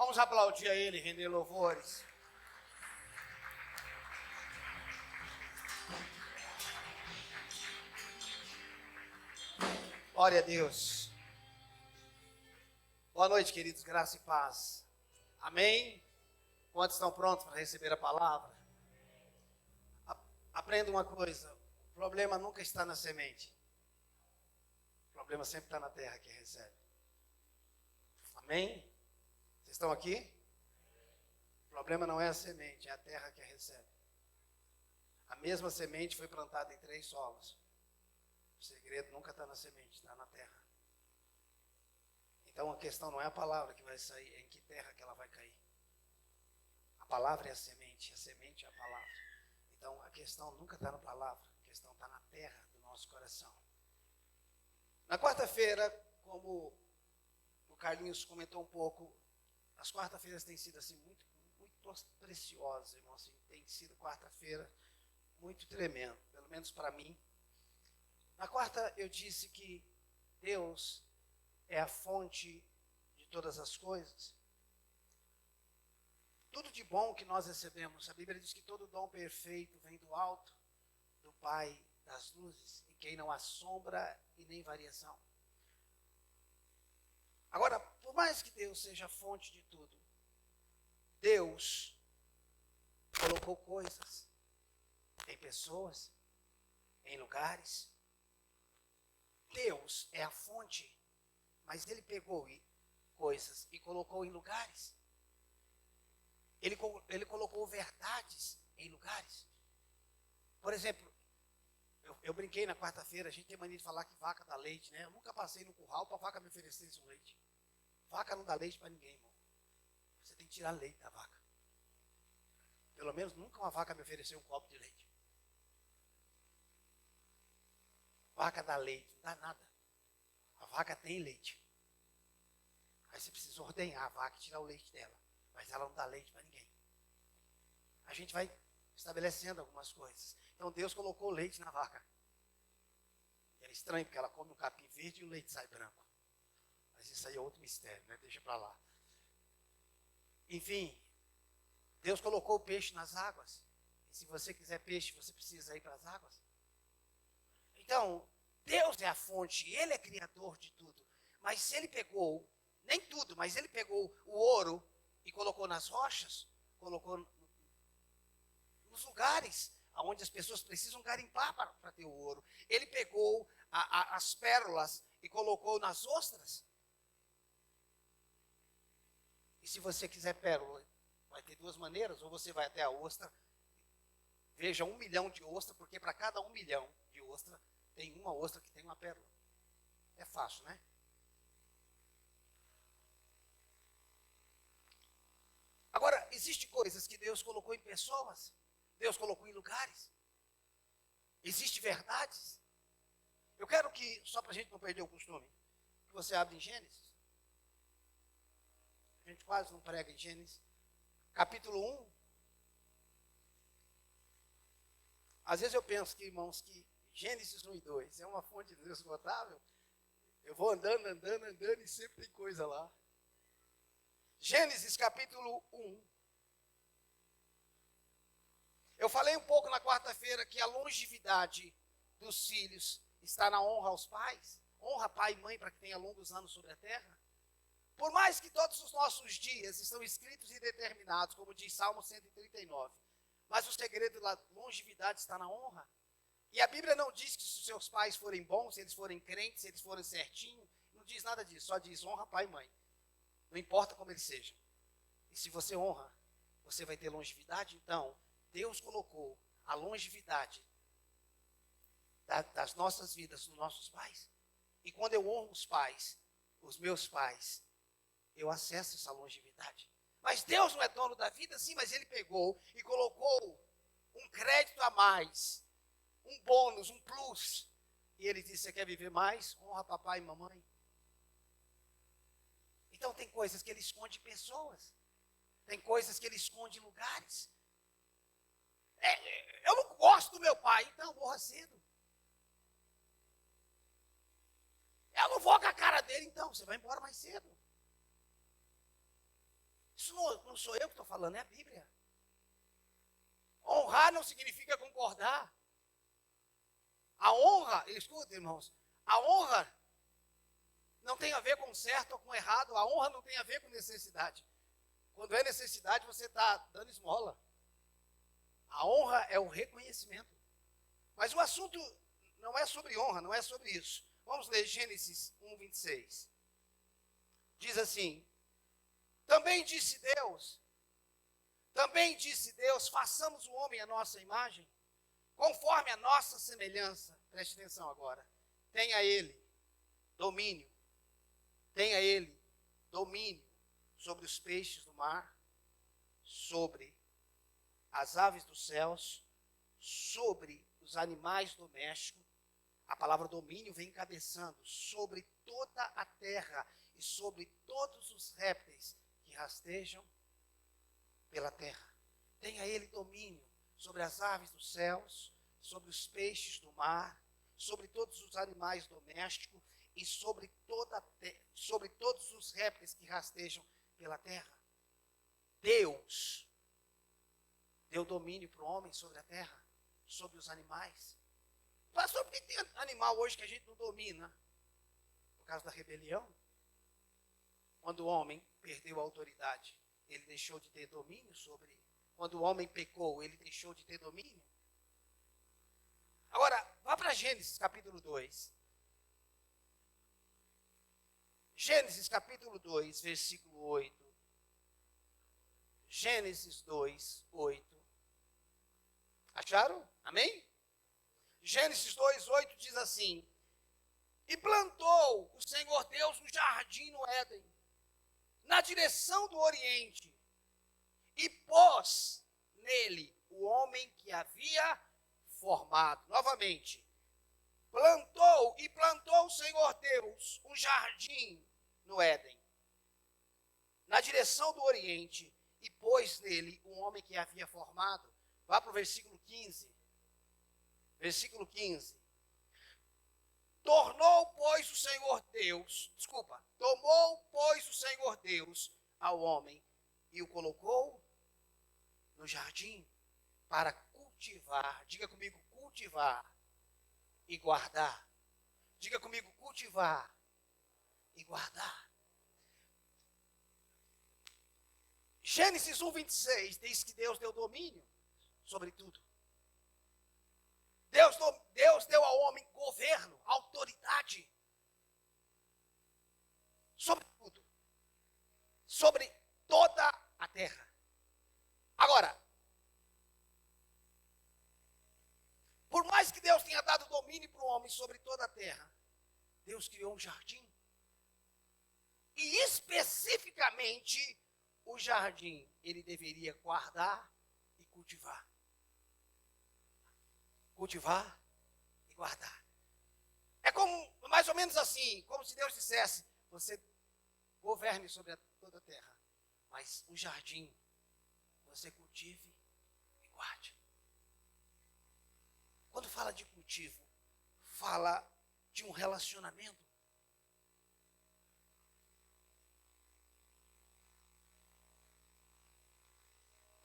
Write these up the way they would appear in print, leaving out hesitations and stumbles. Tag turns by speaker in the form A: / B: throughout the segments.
A: Vamos aplaudir a Ele, render louvores. Glória a Deus. Boa noite, queridos, graça e paz. Amém? Quantos estão prontos para receber a palavra? Aprenda uma coisa, o problema nunca está na semente. O problema sempre está na terra que recebe. Amém? Vocês estão aqui? O problema não é a semente, é a terra que a recebe. A mesma semente foi plantada em 3 solos. O segredo nunca está na semente, está na terra. Então a questão não é a palavra que vai sair, é em que terra que ela vai cair. A palavra é a semente é a palavra. Então a questão nunca está na palavra, a questão está na terra do nosso coração. Na quarta-feira, como o Carlinhos comentou um pouco, as quarta-feiras têm sido assim muito preciosas, irmão. Assim, tem sido quarta-feira muito tremendo, pelo menos para mim. Na quarta eu disse que Deus é a fonte de todas as coisas. Tudo de bom que nós recebemos, a Bíblia diz que todo dom perfeito vem do alto, do Pai das luzes, em quem não há sombra e nem variação. Agora, por mais que Deus seja a fonte de tudo, Deus colocou coisas em pessoas, em lugares. Deus é a fonte, mas Ele pegou coisas e colocou em lugares. Ele colocou verdades em lugares. Por exemplo, eu brinquei na quarta-feira, a gente tem mania de falar que vaca dá leite, né? Eu nunca passei no curral para a vaca me oferecer um leite. Vaca não dá leite para ninguém, irmão. Você tem que tirar leite da vaca. Pelo menos nunca uma vaca me ofereceu um copo de leite. Vaca dá leite, não dá nada. A vaca tem leite. Aí você precisa ordenhar a vaca e tirar o leite dela. Mas ela não dá leite para ninguém. A gente vai estabelecendo algumas coisas. Então Deus colocou leite na vaca. É estranho, porque ela come um capim verde e o leite sai branco. Mas isso aí é outro mistério, né? Deixa para lá. Enfim, Deus colocou o peixe nas águas. E se você quiser peixe, você precisa ir para as águas. Então, Deus é a fonte, Ele é criador de tudo. Mas se Ele pegou, nem tudo, mas Ele pegou o ouro e colocou nas rochas, colocou nos lugares onde as pessoas precisam garimpar para ter o ouro. Ele pegou as pérolas e colocou nas ostras. E se você quiser pérola, vai ter 2 maneiras, ou você vai até a ostra, veja 1 milhão de ostras, porque para cada 1 milhão de ostra, tem uma ostra que tem uma pérola. É fácil, né? Agora, existem coisas que Deus colocou em pessoas, Deus colocou em lugares. Existem verdades. Eu quero que, só para a gente não perder o costume, que você abra em Gênesis. A gente quase não prega em Gênesis. Capítulo 1. Às vezes eu penso que, irmãos, que Gênesis 1 e 2 é uma fonte de Deus esgotável. Eu vou andando e sempre tem coisa lá. Gênesis capítulo 1. Eu falei um pouco na quarta-feira que a longevidade dos filhos está na honra aos pais. Honra pai e mãe para que tenha longos anos sobre a terra. Por mais que todos os nossos dias estão escritos e determinados, como diz Salmo 139, mas o segredo da longevidade está na honra. E a Bíblia não diz que se os seus pais forem bons, se eles forem crentes, se eles forem certinhos, não diz nada disso, só diz honra pai e mãe. Não importa como eles sejam. E se você honra, você vai ter longevidade. Então, Deus colocou a longevidade das nossas vidas nos nossos pais. E quando eu honro os pais, os meus pais, eu acesso essa longevidade. Mas Deus não é dono da vida, sim, mas Ele pegou e colocou um crédito a mais, um bônus, um plus. E Ele disse, você quer viver mais? Honra papai e mamãe. Então tem coisas que Ele esconde pessoas. Tem coisas que Ele esconde lugares. Eu não gosto do meu pai, então morra cedo. Eu não vou com a cara dele, então você vai embora mais cedo. Isso não sou eu que estou falando, é a Bíblia. Honrar não significa concordar. A honra, escuta, irmãos, a honra não tem a ver com certo ou com errado, a honra não tem a ver com necessidade. Quando é necessidade, você está dando esmola. A honra é o reconhecimento. Mas o assunto não é sobre honra, não é sobre isso. Vamos ler Gênesis 1, 26. Diz assim: também disse Deus, façamos o homem à nossa imagem, conforme a nossa semelhança. Preste atenção agora. Tenha ele domínio sobre os peixes do mar, sobre as aves dos céus, sobre os animais domésticos. A palavra domínio vem encabeçando sobre toda a terra e sobre todos os répteis que rastejam pela terra. Tenha ele domínio sobre as aves dos céus, sobre os peixes do mar, sobre todos os animais domésticos e sobre todos os répteis que rastejam pela terra. Deus deu domínio para o homem sobre a terra, sobre os animais. Pastor, por que tem animal hoje que a gente não domina? Por causa da rebelião. Quando o homem perdeu a autoridade, ele deixou de ter domínio sobre. Quando o homem pecou, ele deixou de ter domínio. Agora, vá para Gênesis capítulo 2. Gênesis capítulo 2, versículo 8. Gênesis 2, 8. Acharam? Amém? Gênesis 2, 8 diz assim: e plantou o Senhor Deus um jardim no Éden, na direção do Oriente, e pôs nele o homem que havia formado. Novamente, plantou o Senhor Deus um jardim no Éden, na direção do Oriente, e pôs nele o homem que havia formado. Vá para o versículo 15. Versículo 15. Tomou, pois, o Senhor Deus ao homem e o colocou no jardim para cultivar. Diga comigo, cultivar e guardar. Diga comigo, cultivar e guardar. Gênesis 1, 26 diz que Deus deu domínio sobre tudo. Deus deu ao homem governo, autoridade sobre tudo, sobre toda a terra. Agora, por mais que Deus tenha dado domínio para o homem sobre toda a terra, Deus criou um jardim. E especificamente, o jardim ele deveria guardar e cultivar. Cultivar e guardar. É como, mais ou menos assim, como se Deus dissesse: você governe sobre toda a terra, mas o jardim você cultive e guarde. Quando fala de cultivo, fala de um relacionamento.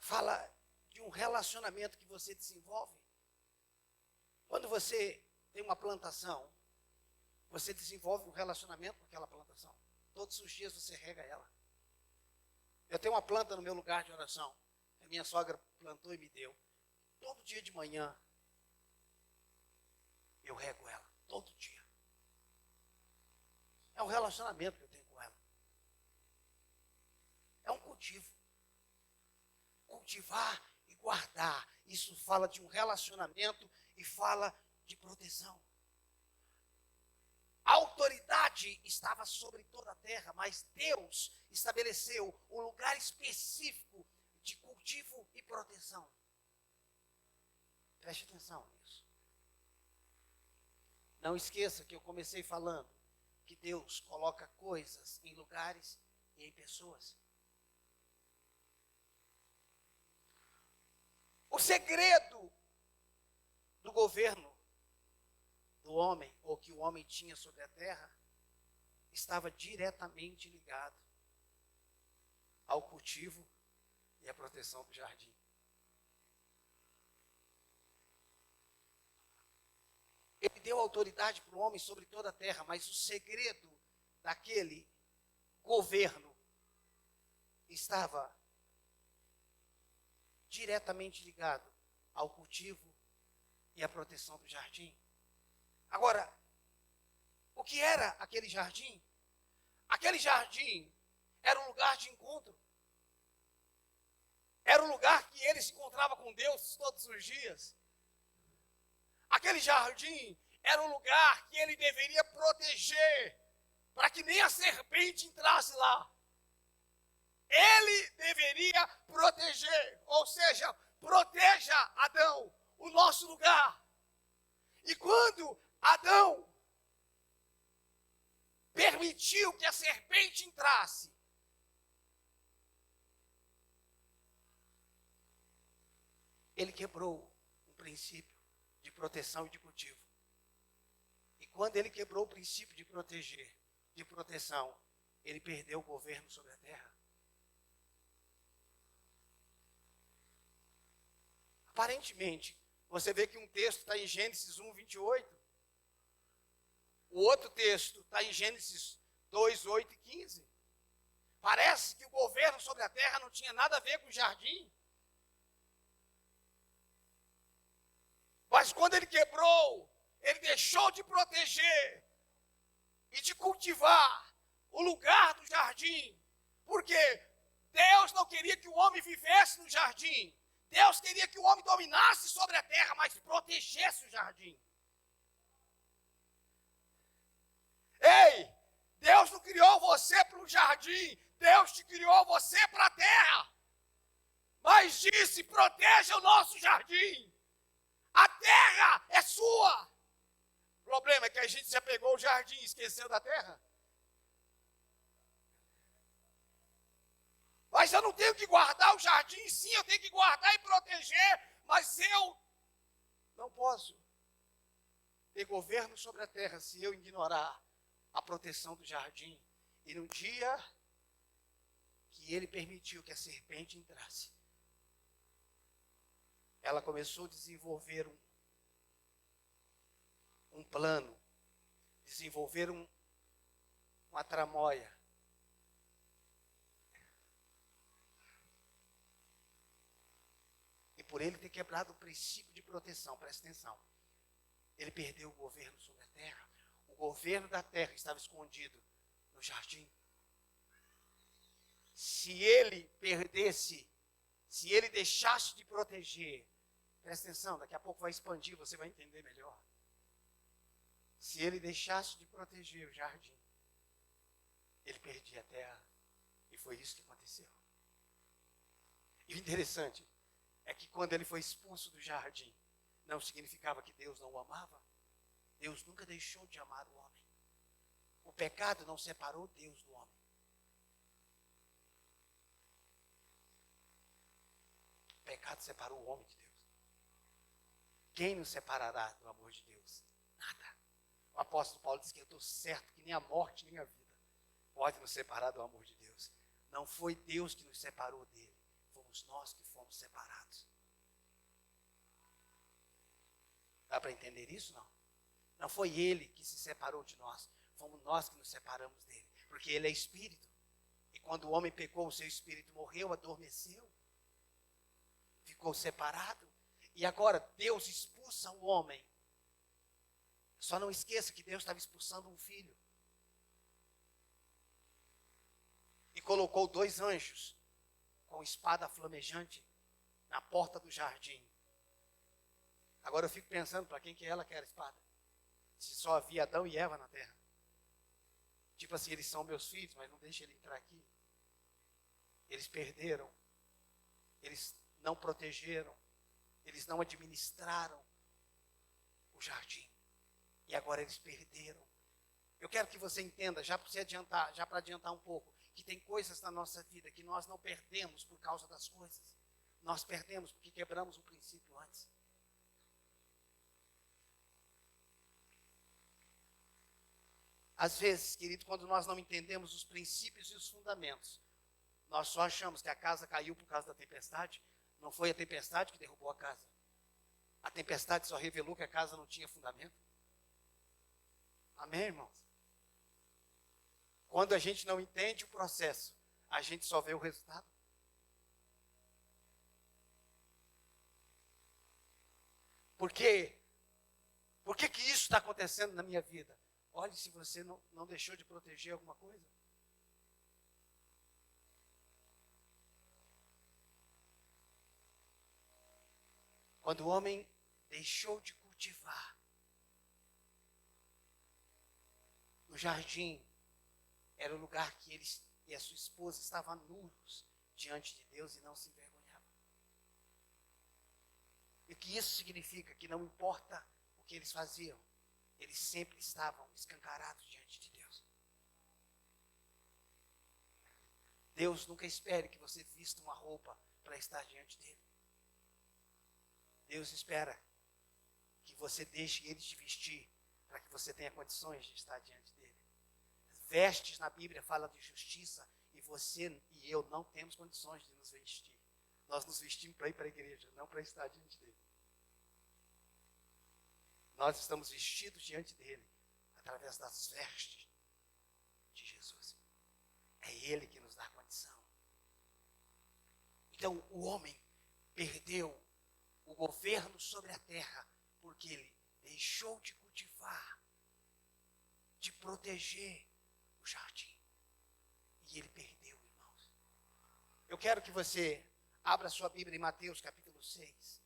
A: Fala de um relacionamento que você desenvolve. Quando você tem uma plantação, você desenvolve um relacionamento com aquela plantação. Todos os dias você rega ela. Eu tenho uma planta no meu lugar de oração. A minha sogra plantou e me deu. Todo dia de manhã, eu rego ela. Todo dia. É um relacionamento que eu tenho com ela. É um cultivo. Cultivar e guardar. Isso fala de um relacionamento e fala de proteção. A autoridade estava sobre toda a terra, mas Deus estabeleceu um lugar específico de cultivo e proteção. Preste atenção nisso. Não esqueça que eu comecei falando que Deus coloca coisas em lugares e em pessoas. O segredo do governo do homem, ou que o homem tinha sobre a terra, estava diretamente ligado ao cultivo e à proteção do jardim. Ele deu autoridade para o homem sobre toda a terra, mas o segredo daquele governo estava diretamente ligado ao cultivo e à proteção do jardim. Agora, o que era aquele jardim? Aquele jardim era um lugar de encontro. Era um lugar que ele se encontrava com Deus todos os dias. Aquele jardim era um lugar que ele deveria proteger, para que nem a serpente entrasse lá. Ele deveria proteger, ou seja, proteja Adão, o nosso lugar. E quando Adão permitiu que a serpente entrasse, ele quebrou um princípio de proteção e de cultivo. E quando ele quebrou o princípio de proteger, de proteção, ele perdeu o governo sobre a terra. Aparentemente, você vê que um texto está em Gênesis 1, 28. O outro texto está em Gênesis 2, 8 e 15. Parece que o governo sobre a terra não tinha nada a ver com o jardim. Mas quando ele quebrou, ele deixou de proteger e de cultivar o lugar do jardim. Porque Deus não queria que o homem vivesse no jardim. Deus queria que o homem dominasse sobre a terra, mas protegesse o jardim. Ei, Deus não criou você para o jardim, Deus te criou você para a terra. Mas disse, proteja o nosso jardim. A terra é sua. O problema é que a gente já pegou o jardim e esqueceu da terra. Mas eu não tenho que guardar o jardim, sim, eu tenho que guardar e proteger, mas eu não posso ter governo sobre a terra se eu ignorar a proteção do jardim. E no dia que ele permitiu que a serpente entrasse, ela começou a desenvolver um plano, desenvolver uma tramóia. Por ele ter quebrado o princípio de proteção, presta atenção, ele perdeu o governo sobre a terra. O governo da terra estava escondido no jardim. Se ele perdesse, se ele deixasse de proteger, presta atenção, daqui a pouco vai expandir, você vai entender melhor. Se ele deixasse de proteger o jardim, ele perdia a terra. E foi isso que aconteceu. E o interessante é que quando ele foi expulso do jardim, não significava que Deus não o amava. Deus nunca deixou de amar o homem. O pecado não separou Deus do homem. O pecado separou o homem de Deus. Quem nos separará do amor de Deus? Nada. O apóstolo Paulo diz que eu estou certo que nem a morte nem a vida pode nos separar do amor de Deus. Não foi Deus que nos separou dele. Fomos nós que fomos separados. Dá para entender isso? Não. Não foi ele que se separou de nós. Fomos nós que nos separamos dele. Porque ele é espírito. E quando o homem pecou, o seu espírito morreu, adormeceu. Ficou separado. E agora Deus expulsa o homem. Só não esqueça que Deus estava expulsando um filho. E colocou 2 anjos com espada flamejante na porta do jardim. Agora eu fico pensando para quem que ela quer a espada. Se só havia Adão e Eva na terra. Tipo assim, eles são meus filhos, mas não deixa ele entrar aqui. Eles perderam. Eles não protegeram. Eles não administraram o jardim. E agora eles perderam. Eu quero que você entenda, já para adiantar um pouco, que tem coisas na nossa vida que nós não perdemos por causa das coisas. Nós perdemos porque quebramos um princípio antes. Às vezes, querido, quando nós não entendemos os princípios e os fundamentos, Nós só achamos que a casa caiu por causa da tempestade. Não foi a tempestade que derrubou a casa. A tempestade só revelou que a casa não tinha fundamento. Amém, irmãos? Quando a gente não entende o processo, a gente só vê o resultado. Por quê? Por que isso está acontecendo na minha vida? Olhe se você não deixou de proteger alguma coisa. Quando o homem deixou de cultivar, no jardim era o lugar que ele e a sua esposa estavam nus diante de Deus e não se envergonhavam. E o que isso significa? Que não importa o que eles faziam, eles sempre estavam escancarados diante de Deus. Deus nunca espere que você vista uma roupa para estar diante dele. Deus espera que você deixe ele te vestir para que você tenha condições de estar diante dele. Vestes na Bíblia fala de justiça e você e eu não temos condições de nos vestir. Nós nos vestimos para ir para a igreja, não para estar diante dele. Nós estamos vestidos diante dele através das vestes de Jesus. É ele que nos dá condição. Então o homem perdeu o governo sobre a terra porque ele deixou de cultivar, de proteger o jardim. E ele perdeu, irmãos. Eu quero que você abra sua Bíblia em Mateus capítulo 6.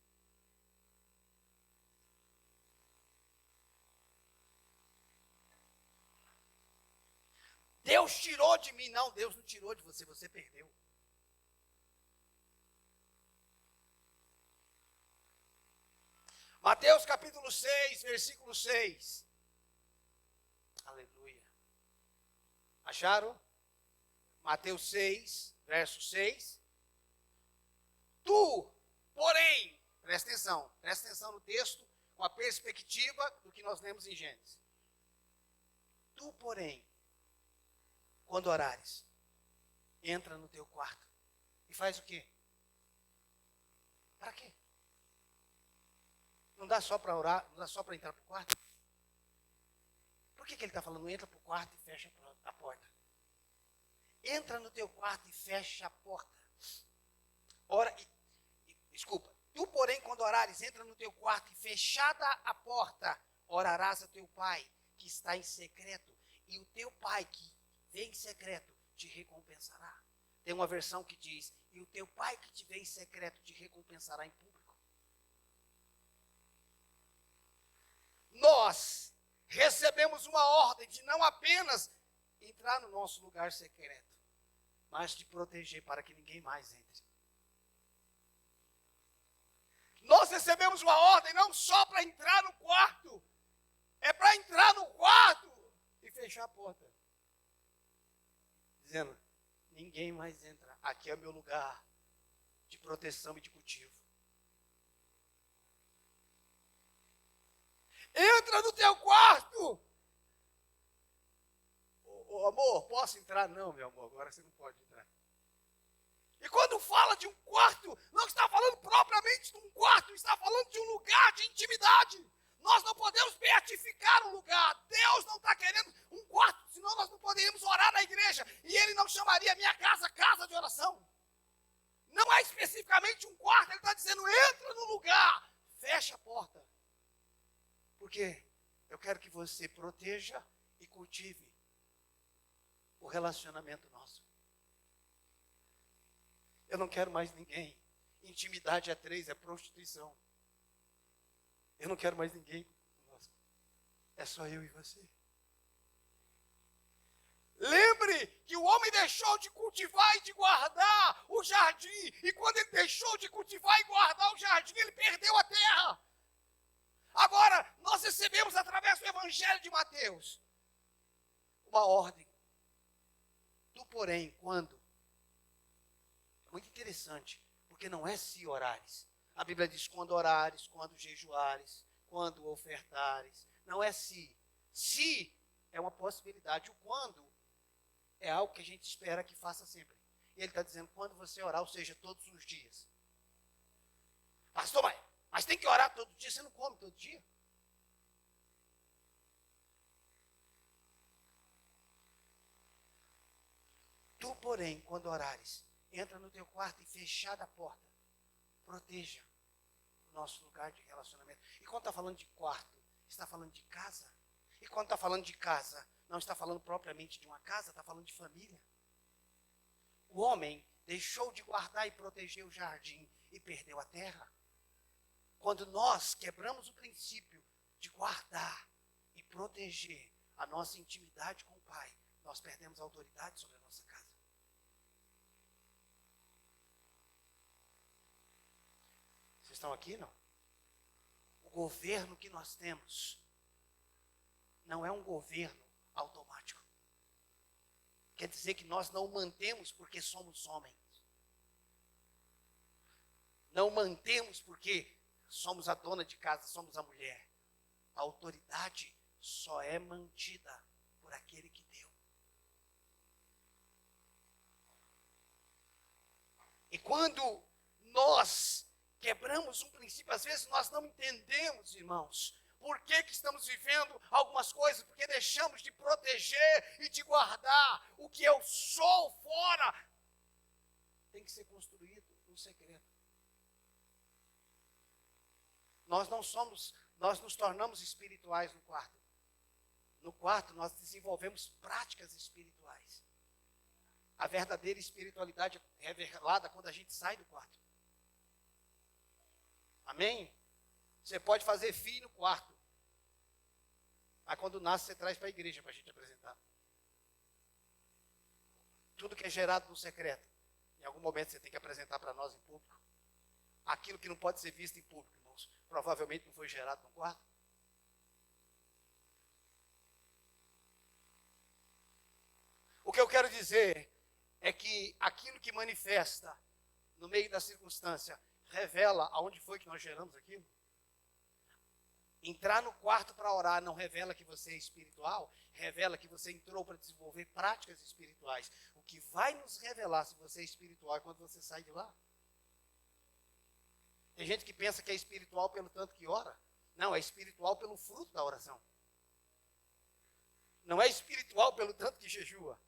A: Deus tirou de mim. Não, Deus não tirou de você, você perdeu. Mateus capítulo 6, versículo 6. Aleluia. Acharam? Mateus 6, verso 6. Tu, porém, presta atenção no texto, com a perspectiva do que nós lemos em Gênesis. Tu, porém, quando orares, entra no teu quarto e faz o quê? Para quê? Não dá só para orar, não dá só para entrar para o quarto? Por que ele está falando? Entra para o quarto e fecha a porta. Entra no teu quarto e fecha a porta. Ora, desculpa. Tu, porém, quando orares, entra no teu quarto e fechada a porta, orarás a teu pai que está em secreto. E o teu pai que vê em secreto te recompensará. Tem uma versão que diz, e o teu pai que te vê em secreto te recompensará em público. Nós recebemos uma ordem de não apenas entrar no nosso lugar secreto, mas de proteger para que ninguém mais entre. Nós recebemos uma ordem não só para entrar no quarto, é para entrar no quarto e fechar a porta. Dizendo, ninguém mais entra, aqui é o meu lugar de proteção e de cultivo. Entra no teu quarto. Amor, posso entrar? Não, meu amor, agora você não pode entrar. E quando fala de um quarto, não está falando propriamente de um quarto, está falando de um lugar de intimidade. Nós não podemos beatificar um lugar. Deus não está querendo um quarto, senão nós não poderíamos orar na igreja. E ele não chamaria a minha casa, casa de oração. Não é especificamente um quarto, ele está dizendo, entra no lugar, fecha a porta. Porque eu quero que você proteja e cultive o relacionamento nosso. Eu não quero mais ninguém. Intimidade a 3 é prostituição. Eu não quero mais ninguém conosco. É só eu e você. Lembre que o homem deixou de cultivar e de guardar o jardim. E quando ele deixou de cultivar e guardar o jardim, ele perdeu a terra. Agora, nós recebemos através do Evangelho de Mateus uma ordem. Tu, porém, quando? É muito interessante, porque não é se orares. A Bíblia diz quando orares, quando jejuares, quando ofertares. Não é se. Se é uma possibilidade. O quando é algo que a gente espera que faça sempre. E ele está dizendo, quando você orar, ou seja, todos os dias. Pastor, mas tem que orar todo dia, você não come todo dia? Tu, porém, quando orares, entra no teu quarto e fechada a porta, proteja o nosso lugar de relacionamento. E quando está falando de quarto, está falando de casa. E quando está falando de casa, não está falando propriamente de uma casa, está falando de família. O homem deixou de guardar e proteger o jardim e perdeu a terra. Quando nós quebramos o princípio de guardar e proteger a nossa intimidade com o Pai, nós perdemos a autoridade sobre a nossa casa. Vocês estão aqui, não? O governo que nós temos não é um governo automático. Quer dizer que nós não mantemos porque somos homens. Não mantemos porque somos a dona de casa, somos a mulher. A autoridade só é mantida por aquele que deu. E quando nós quebramos um princípio, às vezes nós não entendemos, irmãos, por que estamos vivendo algumas coisas, porque deixamos de proteger e de guardar. O que eu sou fora tem que ser construído no secreto. Nós nos tornamos espirituais no quarto. No quarto nós desenvolvemos práticas espirituais. A verdadeira espiritualidade é revelada quando a gente sai do quarto. Amém? Você pode fazer filho no quarto. Mas quando nasce, você traz para a igreja para a gente apresentar. Tudo que é gerado no secreto, em algum momento você tem que apresentar para nós em público. Aquilo que não pode ser visto em público, irmãos, provavelmente não foi gerado no quarto. O que eu quero dizer é que aquilo que manifesta no meio da circunstância revela aonde foi que nós geramos aquilo. Entrar no quarto para orar não revela que você é espiritual, revela que você entrou para desenvolver práticas espirituais. O que vai nos revelar se você é espiritual é quando você sai de lá. Tem gente que pensa que é espiritual pelo tanto que ora. Não, é espiritual pelo fruto da oração. Não é espiritual pelo tanto que jejua.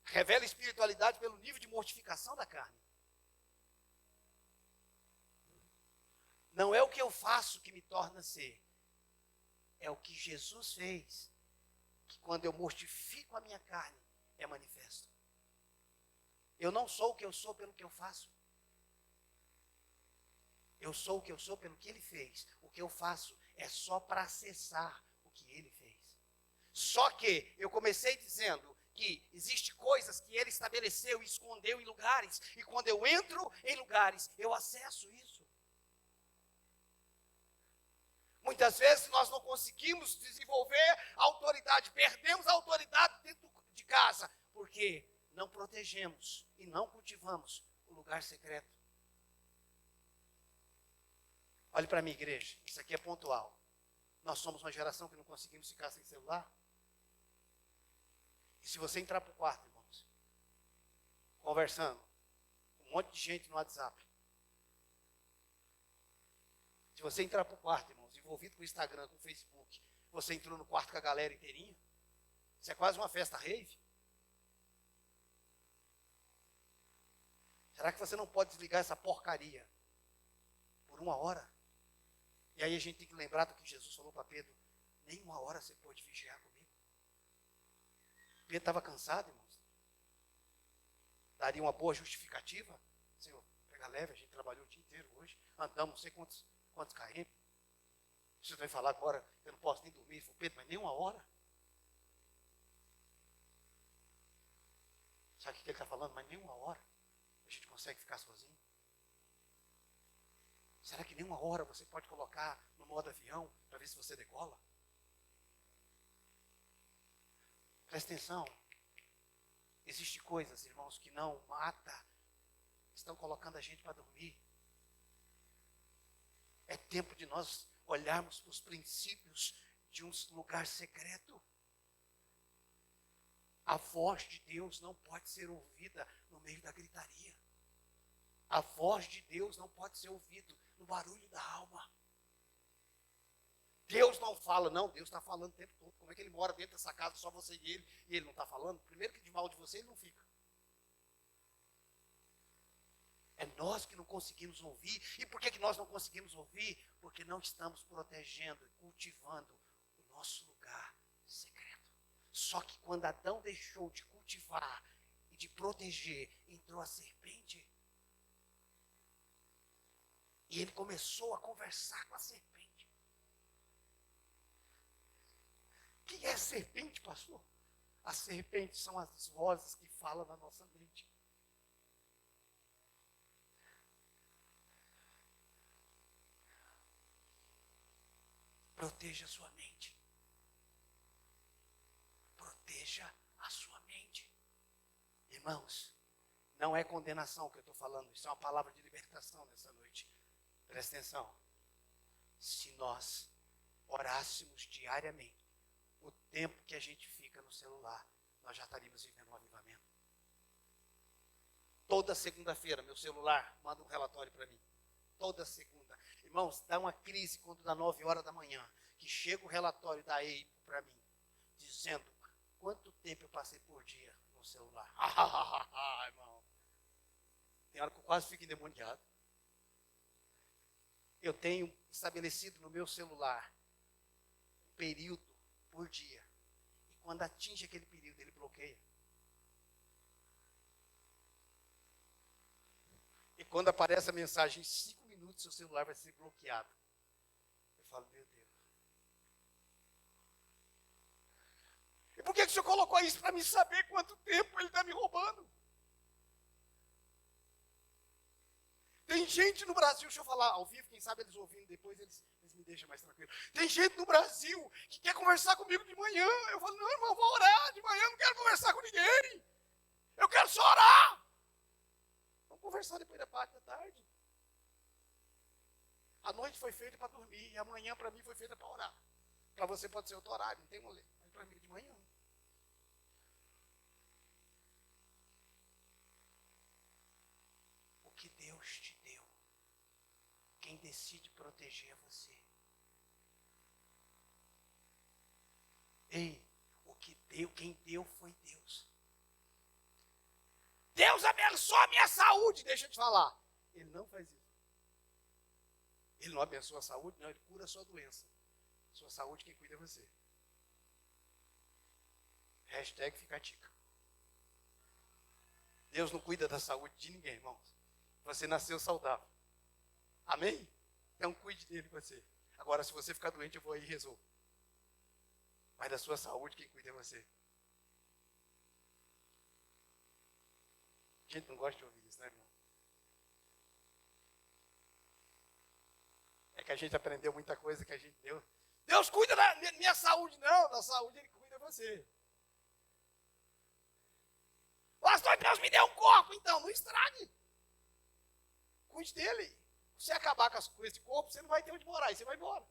A: Revela espiritualidade pelo nível de mortificação da carne. Não é o que eu faço que me torna ser. É o que Jesus fez, que quando eu mortifico a minha carne, é manifesto. Eu não sou o que eu sou pelo que eu faço. Eu sou o que eu sou pelo que ele fez. O que eu faço é só para acessar o que ele fez. Só que eu comecei dizendo que existem coisas que ele estabeleceu e escondeu em lugares. E quando eu entro em lugares, eu acesso isso. Muitas vezes nós não conseguimos desenvolver a autoridade, perdemos a autoridade dentro de casa, porque não protegemos e não cultivamos o lugar secreto. Olhe para mim, igreja, isso aqui é pontual. Nós somos uma geração que não conseguimos ficar sem celular. E se você entrar para o quarto, irmãos, conversando, com um monte de gente no WhatsApp, se você entrar para o quarto, irmãos, envolvido com o Instagram, com o Facebook, você entrou no quarto com a galera inteirinha, isso é quase uma festa rave. Será que você não pode desligar essa porcaria por 1 hora? E aí a gente tem que lembrar do que Jesus falou para Pedro, nem 1 hora você pode vigiar comigo. Pedro estava cansado, irmãos. Daria uma boa justificativa. Senhor, pega leve, a gente trabalhou o dia inteiro hoje, andamos não sei quantos km. Você vai falar agora, eu não posso nem dormir. Ele falou, Pedro, mas nem 1 hora. Sabe o que ele está falando? Mas nem 1 hora a gente consegue ficar sozinho. Será que nem 1 hora você pode colocar no modo avião para ver se você decola? Presta atenção. Existem coisas, irmãos, que não mata. Estão colocando a gente para dormir. É tempo de nós olharmos para os princípios de um lugar secreto. A voz de Deus não pode ser ouvida no meio da gritaria. A voz de Deus não pode ser ouvida no barulho da alma. Deus não fala, não, Deus está falando o tempo todo. Como é que ele mora dentro dessa casa, só você e ele não está falando? Primeiro que de mal de você ele não fica. É nós que não conseguimos ouvir. E por que nós não conseguimos ouvir? Porque não estamos protegendo e cultivando o nosso lugar secreto. Só que quando Adão deixou de cultivar e de proteger, entrou a serpente. E ele começou a conversar com a serpente. Quem é serpente, pastor? As serpentes são as vozes que falam na nossa mente. Proteja a sua mente. Proteja a sua mente. Irmãos, não é condenação que eu estou falando, isso é uma palavra de libertação nessa noite. Presta atenção. Se nós orássemos diariamente, o tempo que a gente fica no celular, nós já estaríamos vivendo um avivamento. Toda segunda-feira, meu celular manda um relatório para mim. Toda segunda. Irmãos, dá uma crise quando dá 9 horas da manhã, que chega o relatório da EIPO para mim, dizendo quanto tempo eu passei por dia no celular. Irmão. Tem hora que eu quase fico endemoniado. Eu tenho estabelecido no meu celular um período por dia. E quando atinge aquele período, ele bloqueia. E quando aparece a mensagem, em 5 minutos, seu celular vai ser bloqueado. Eu falo, meu Deus. E por que o senhor colocou isso para me saber quanto tempo ele está me roubando? Tem gente no Brasil, deixa eu falar ao vivo, quem sabe eles ouvindo depois, eles me deixam mais tranquilo. Tem gente no Brasil que quer conversar comigo de manhã. Eu falo, não, irmão, vou orar de manhã, não quero conversar com ninguém. Eu quero só orar. Vamos conversar depois da parte da tarde. A noite foi feita para dormir, e amanhã para mim foi feita para orar. Para você pode ser outro horário, não tem moleza, mas para mim de manhã. O que Deus te deu, quem decide proteger é você. Ei, o que deu, quem deu foi Deus. Deus abençoa a minha saúde, deixa eu te falar. Ele não faz isso. Ele não abençoa a saúde, não, ele cura a sua doença. Sua saúde, quem cuida é você. Hashtag fica a dica. Deus não cuida da saúde de ninguém, irmãos. Você nasceu saudável. Amém? Então cuide dele com você. Agora, se você ficar doente, eu vou aí e resolvo. Mas da sua saúde, quem cuida é você. A gente não gosta de ouvir isso, né, irmão? É que a gente aprendeu muita coisa que a gente deu. Deus cuida da minha saúde. Não, da saúde ele cuida de você. Pastor, Deus me deu um corpo, então, não estrague. Cuide dele. Se você acabar com esse corpo, você não vai ter onde morar, e você vai embora.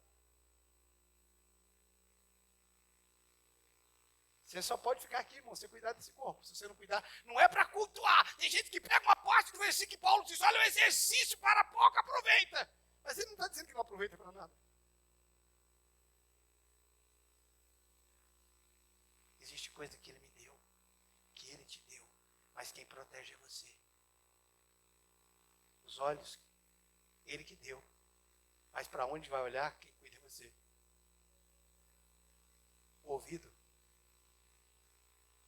A: Você só pode ficar aqui, irmão, você cuidar desse corpo. Se você não cuidar, não é para cultuar. Tem gente que pega uma parte do versículo que Paulo diz, olha, o exercício para pouco aproveita. Mas ele não está dizendo que não aproveita para nada. Existe coisa que ele me deu, que ele te deu, mas quem protege é você. Os olhos, ele que deu. Mas para onde vai olhar, quem cuida é você. O ouvido,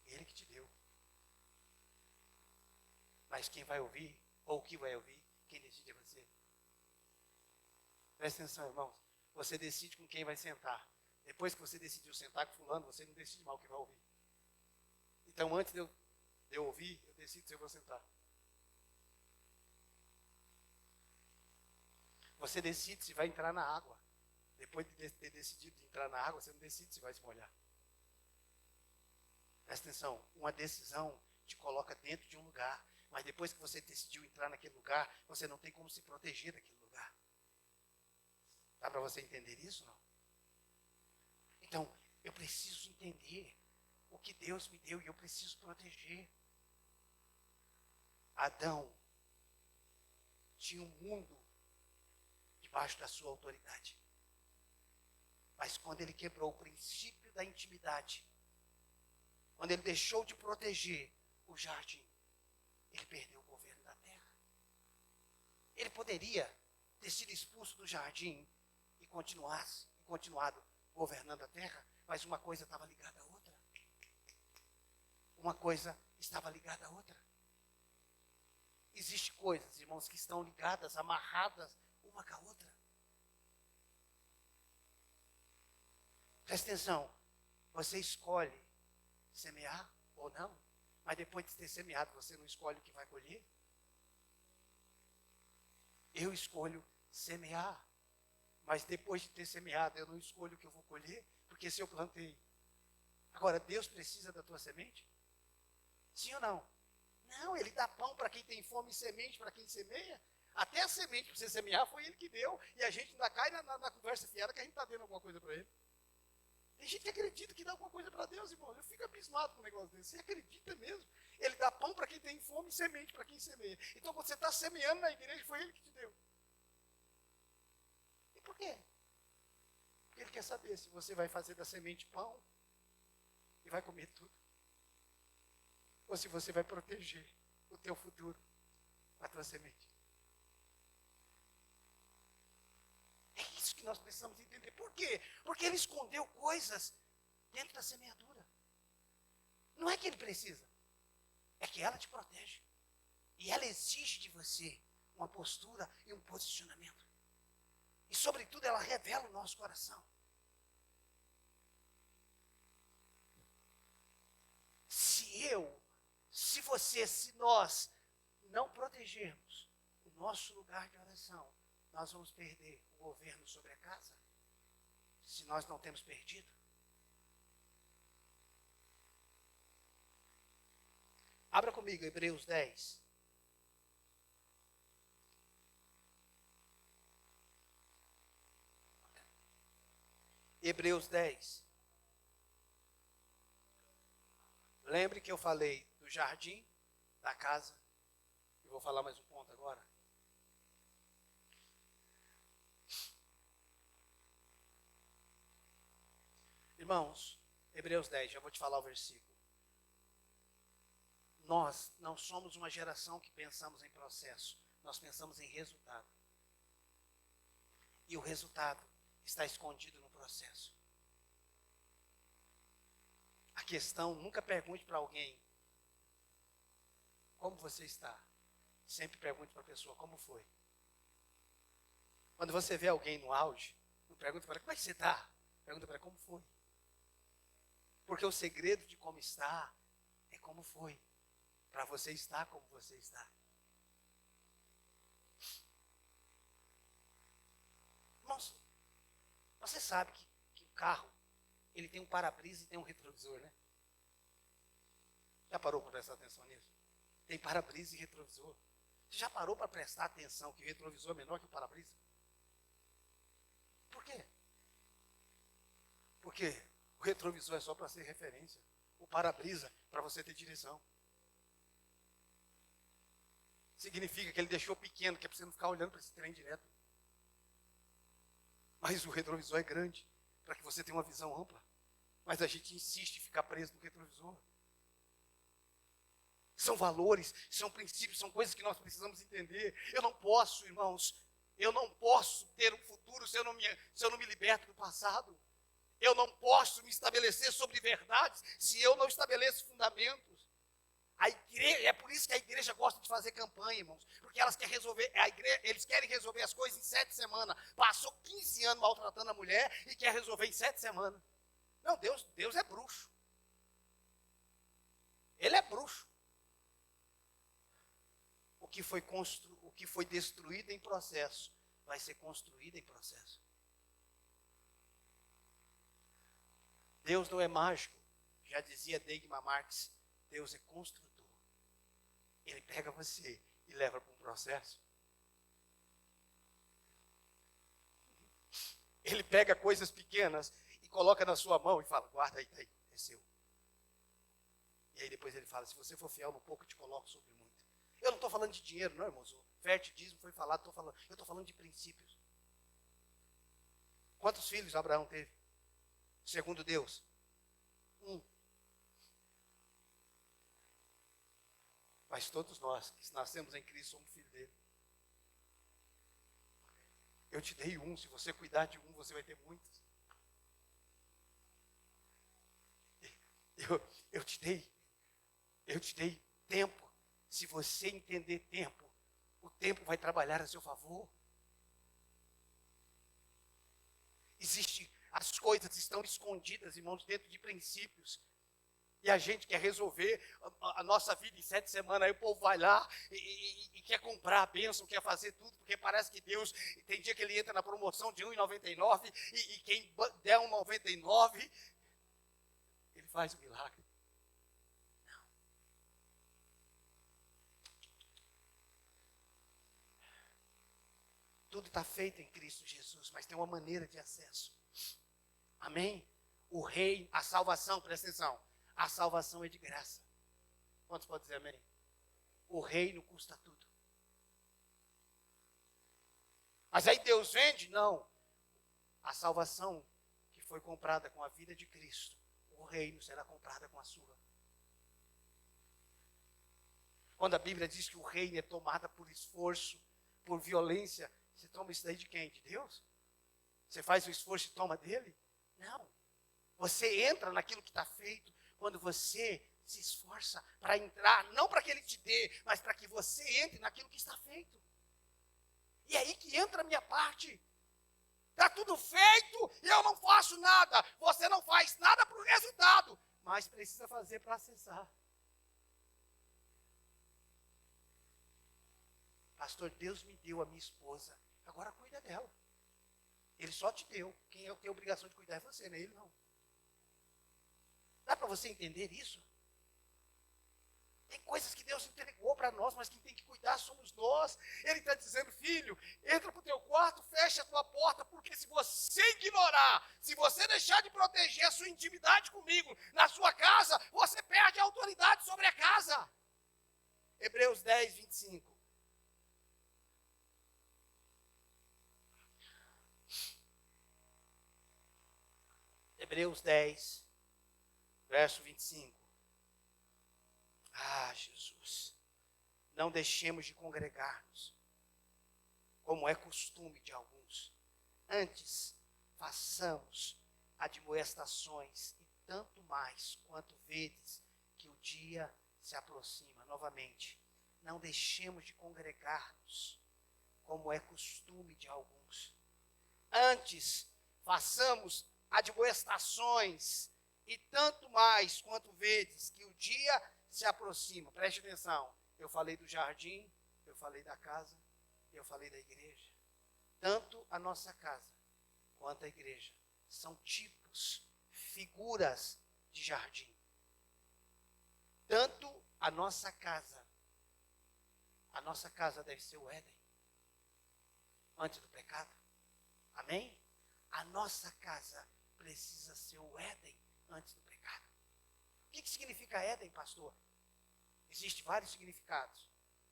A: ele que te deu. Mas quem vai ouvir, ou o que vai ouvir, quem decide é você. Presta atenção, irmãos. Você decide com quem vai sentar. Depois que você decidiu sentar com fulano, você não decide mal o que vai ouvir. Então, antes de eu ouvir, eu decido se eu vou sentar. Você decide se vai entrar na água. Depois de ter decidido de entrar na água, você não decide se vai se molhar. Presta atenção, uma decisão te coloca dentro de um lugar, mas depois que você decidiu entrar naquele lugar, você não tem como se proteger daquele lugar. Dá para você entender isso, não? Então, eu preciso entender o que Deus me deu e eu preciso proteger. Adão tinha um mundo debaixo da sua autoridade. Mas quando ele quebrou o princípio da intimidade, quando ele deixou de proteger o jardim, ele perdeu o governo da terra. Ele poderia ter sido expulso do jardim e continuado governando a terra, mas uma coisa estava ligada à outra. Uma coisa estava ligada à outra. Existem coisas, irmãos, que estão ligadas, amarradas uma com a outra. Presta atenção, você escolhe semear ou não, mas depois de ter semeado, você não escolhe o que vai colher? Eu escolho semear, mas depois de ter semeado, eu não escolho o que eu vou colher, porque se eu plantei. Agora, Deus precisa da tua semente? Sim ou não? Não, Ele dá pão para quem tem fome e semente para quem semeia. Até a semente para você semear foi Ele que deu, e a gente ainda cai na conversa fiada que a gente está dando alguma coisa para Ele. Tem gente que acredita que dá alguma coisa para Deus, irmão. Eu fico abismado com um negócio desse. Você acredita mesmo? Ele dá pão para quem tem fome e semente para quem semeia. Então, quando você está semeando na igreja, foi Ele que te deu. E por quê? Porque Ele quer saber se você vai fazer da semente pão e vai comer tudo, ou se você vai proteger o teu futuro com a tua semente. É isso que nós precisamos entender. Por quê? Porque Ele escondeu coisas dentro da semeadura. Não é que Ele precisa, é que ela te protege. E ela exige de você uma postura e um posicionamento. E, sobretudo, ela revela o nosso coração. Se nós não protegermos o nosso lugar de oração, nós vamos perder o governo sobre a casa. Se nós não temos perdido. Abra comigo Hebreus 10. Hebreus 10. Lembre que eu falei do jardim, da casa. Eu vou falar mais um ponto agora. Irmãos, Hebreus 10, já vou te falar o versículo. Nós não somos uma geração que pensamos em processo, nós pensamos em resultado. E o resultado está escondido no processo. A questão, nunca pergunte para alguém como você está. Sempre pergunte para a pessoa como foi. Quando você vê alguém no auge, não pergunta para ela como é que você está. Pergunta para ela como foi. Porque o segredo de como está é como foi. Para você estar como você está. Irmãos, você sabe que o carro, ele tem um para-brisa e tem um retrovisor, né? Já parou para prestar atenção nisso? Tem para-brisa e retrovisor. Você já parou para prestar atenção que o retrovisor é menor que o para-brisa? Por quê? Porque o retrovisor é só para ser referência. O para-brisa para você ter direção. Significa que ele deixou pequeno, que é para você não ficar olhando para esse trem direto. Mas o retrovisor é grande, para que você tenha uma visão ampla. Mas a gente insiste em ficar preso no retrovisor. São valores, são princípios, são coisas que nós precisamos entender. Eu não posso, irmãos, eu não posso ter um futuro se eu não me liberto do passado. Eu não posso me estabelecer sobre verdades se eu não estabeleço fundamentos. A igreja, é por isso que a igreja gosta de fazer campanha, irmãos. Porque elas querem resolver, eles querem resolver as coisas em 7 semanas. Passou 15 anos maltratando a mulher e quer resolver em 7 semanas. Não, Deus é bruxo. Ele é bruxo. O que foi destruído em processo vai ser construído em processo. Deus não é mágico. Já dizia Degma Marx, Deus é construtor. Ele pega você e leva para um processo. Ele pega coisas pequenas e coloca na sua mão e fala, guarda aí, tá aí, é seu. E aí depois ele fala, se você for fiel no pouco, eu te coloco sobre muito. Eu não estou falando de dinheiro, não, irmãos. O fertilizmo foi falado, eu estou falando de princípios. Quantos filhos Abraão teve? Segundo Deus? 1. Mas todos nós que nascemos em Cristo somos filhos dele. Eu te dei 1, se você cuidar de 1, você vai ter muitos. Eu te dei tempo. Se você entender tempo, o tempo vai trabalhar a seu favor. As coisas estão escondidas, irmãos, dentro de princípios. E a gente quer resolver a nossa vida em 7 semanas. Aí o povo vai lá e quer comprar a bênção, quer fazer tudo, porque parece que Deus, tem dia que ele entra na promoção de R$1,99 e quem der R$1,99, ele faz o milagre. Não. Tudo está feito em Cristo Jesus, mas tem uma maneira de acesso. Amém? O rei, a salvação, presta atenção. A salvação é de graça. Quantos podem dizer amém? O reino custa tudo. Mas aí Deus vende? Não. A salvação que foi comprada com a vida de Cristo, o reino será comprada com a sua. Quando a Bíblia diz que o reino é tomado por esforço, por violência, você toma isso daí de quem? De Deus? Você faz o esforço e toma dele? Não. Você entra naquilo que está feito quando você se esforça para entrar, não para que ele te dê, mas para que você entre naquilo que está feito. E é aí que entra a minha parte. Está tudo feito e eu não faço nada. Você não faz nada para o resultado, mas precisa fazer para acessar. Pastor, Deus me deu a minha esposa, agora cuida dela. Ele só te deu. Quem tem a obrigação de cuidar é você, não é ele não. Dá para você entender isso? Tem coisas que Deus entregou para nós, mas quem tem que cuidar somos nós. Ele está dizendo, filho, entra para o teu quarto, fecha a tua porta, porque se você ignorar, se você deixar de proteger a sua intimidade comigo na sua casa, você perde a autoridade sobre a casa. Hebreus 10, 25. Hebreus 10, verso 25. Ah, Jesus, não deixemos de congregar-nos, como é costume de alguns. Antes, façamos admoestações, e tanto mais quanto vedes que o dia se aproxima. Novamente, não deixemos de congregar-nos, como é costume de alguns. Antes, façamos admoestações, e tanto mais quanto vedes que o dia se aproxima. Preste atenção, eu falei do jardim, eu falei da casa, eu falei da igreja. Tanto a nossa casa quanto a igreja são tipos, figuras de jardim. Tanto a nossa casa deve ser o Éden, antes do pecado. Amém? A nossa casa precisa ser o Éden antes do pecado. O que significa Éden, pastor? Existem vários significados,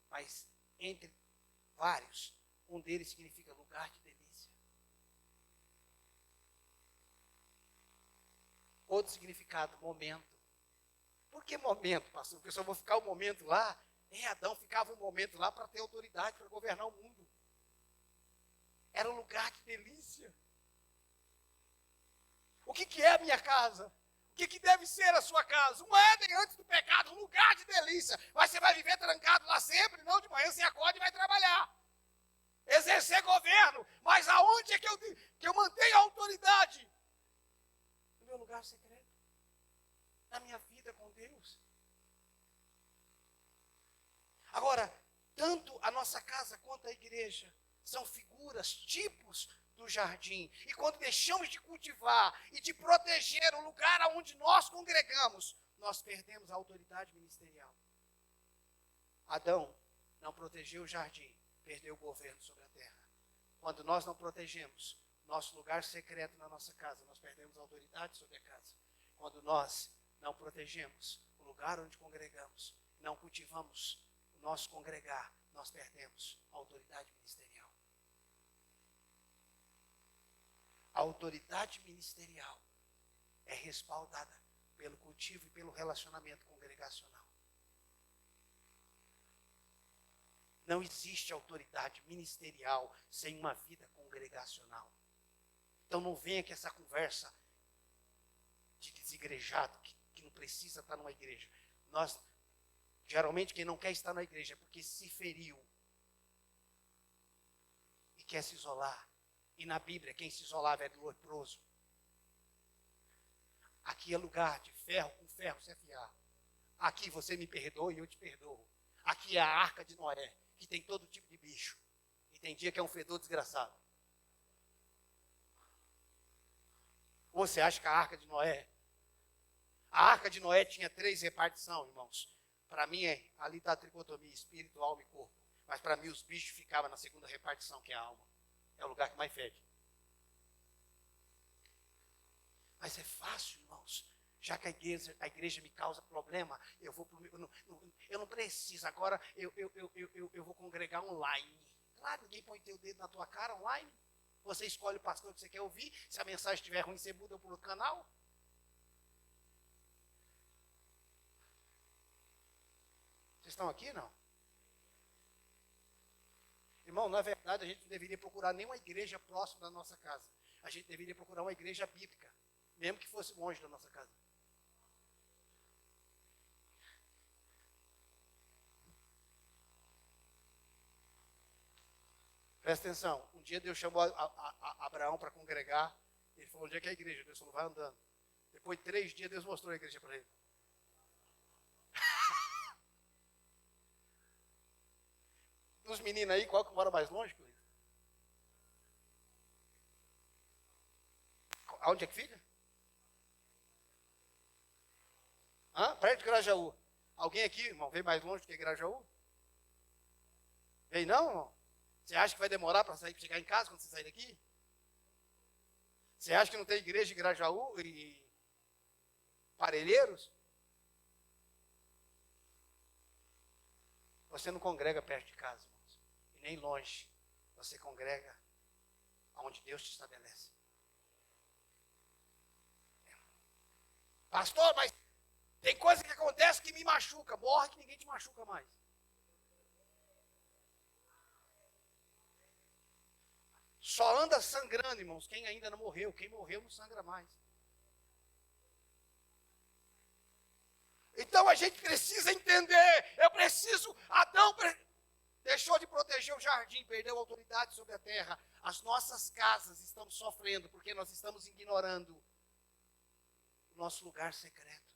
A: mas entre vários, um deles significa lugar de delícia. Outro significado, momento. Por que momento, pastor? Porque eu só vou ficar um momento lá. Adão ficava um momento lá para ter autoridade, para governar o mundo. Era um lugar de delícia. O que é a minha casa? O que deve ser a sua casa? Um Éden antes do pecado, um lugar de delícia. Mas você vai viver trancado lá sempre? Não, de manhã você acorda e vai trabalhar. Exercer governo. Mas aonde é que eu mantenho a autoridade? No meu lugar secreto. Na minha vida com Deus. Agora, tanto a nossa casa quanto a igreja são figuras, tipos do jardim. E quando deixamos de cultivar e de proteger o lugar onde nós congregamos, nós perdemos a autoridade ministerial. Adão não protegeu o jardim, perdeu o governo sobre a terra. Quando nós não protegemos nosso lugar secreto na nossa casa, nós perdemos a autoridade sobre a casa. Quando nós não protegemos o lugar onde congregamos, não cultivamos o nosso congregar, nós perdemos a autoridade ministerial. A autoridade ministerial é respaldada pelo cultivo e pelo relacionamento congregacional. Não existe autoridade ministerial sem uma vida congregacional. Então não venha com essa conversa de desigrejado, que não precisa estar numa igreja. Nós, geralmente, quem não quer estar na igreja é porque se feriu e quer se isolar. E na Bíblia, quem se isolava era leproso. Aqui é lugar de ferro com ferro se afiar. Aqui você me perdoa e eu te perdoo. Aqui é a arca de Noé, que tem todo tipo de bicho. E tem dia que é um fedor desgraçado. Ou você acha que a arca de Noé... A arca de Noé tinha 3 repartições, irmãos. Para mim, ali está a tricotomia, espírito, alma e corpo. Mas para mim, os bichos ficavam na segunda repartição, que é a alma. É o lugar que mais fede. Mas é fácil, irmãos. Já que a igreja me causa problema, eu não preciso. Agora eu vou congregar online. Claro, ninguém põe teu dedo na tua cara online. Você escolhe o pastor que você quer ouvir. Se a mensagem estiver ruim, você muda para outro canal. Vocês estão aqui, não? Irmão, na verdade, a gente não deveria procurar nenhuma igreja próxima da nossa casa. A gente deveria procurar uma igreja bíblica, mesmo que fosse longe da nossa casa. Presta atenção, um dia Deus chamou a Abraão para congregar. Ele falou, onde é que é a igreja? Deus falou, vai andando. Depois de 3 dias, Deus mostrou a igreja para ele. Dos meninos aí, qual que mora mais longe, querido? Aonde é que fica? Perto de Grajaú. Alguém aqui, irmão, veio mais longe do que Grajaú? Veio não, irmão? Você acha que vai demorar para chegar em casa quando você sair daqui? Você acha que não tem igreja em Grajaú e Parelheiros? Você não congrega perto de casa, irmãos. E nem longe. Você congrega onde Deus te estabelece. Pastor, mas tem coisa que acontece que me machuca. Morre que ninguém te machuca mais. Só anda sangrando, irmãos, quem ainda não morreu. Quem morreu não sangra mais. Então a gente precisa entender. Eu preciso. Adão deixou de proteger o jardim, perdeu a autoridade sobre a terra. As nossas casas estão sofrendo porque nós estamos ignorando o nosso lugar secreto.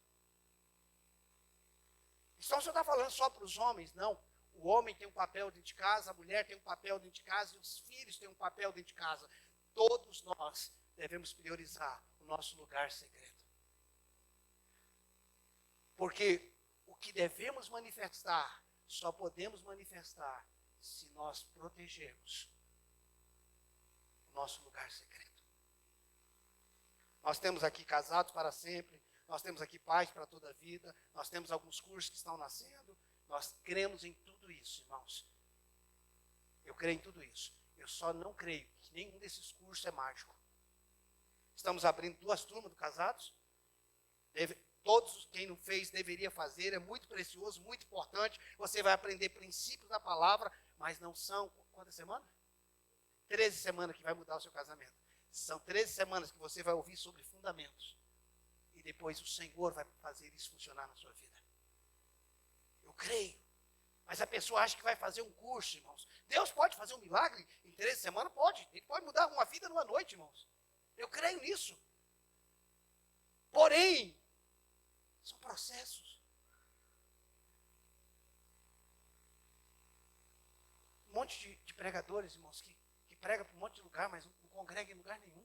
A: Então você está falando só para os homens? Não. O homem tem um papel dentro de casa, a mulher tem um papel dentro de casa e os filhos têm um papel dentro de casa. Todos nós devemos priorizar o nosso lugar secreto. Porque o que devemos manifestar, só podemos manifestar se nós protegermos o nosso lugar secreto. Nós temos aqui casados para sempre, nós temos aqui pais para toda a vida, nós temos alguns cursos que estão nascendo, nós cremos em tudo isso, irmãos. Eu creio em tudo isso. Eu só não creio que nenhum desses cursos é mágico. Estamos abrindo 2 turmas do casados. Todos, quem não fez, deveria fazer. É muito precioso, muito importante. Você vai aprender princípios da palavra, mas não são, quantas semanas? 13 semanas que vai mudar o seu casamento. São 13 semanas que você vai ouvir sobre fundamentos. E depois o Senhor vai fazer isso funcionar na sua vida. Eu creio. Mas a pessoa acha que vai fazer um curso, irmãos. Deus pode fazer um milagre em 13 semanas? Pode. Ele pode mudar uma vida numa noite, irmãos. Eu creio nisso. Porém, são processos. Um monte de pregadores, irmãos, que pregam para um monte de lugar, mas não congregam em lugar nenhum.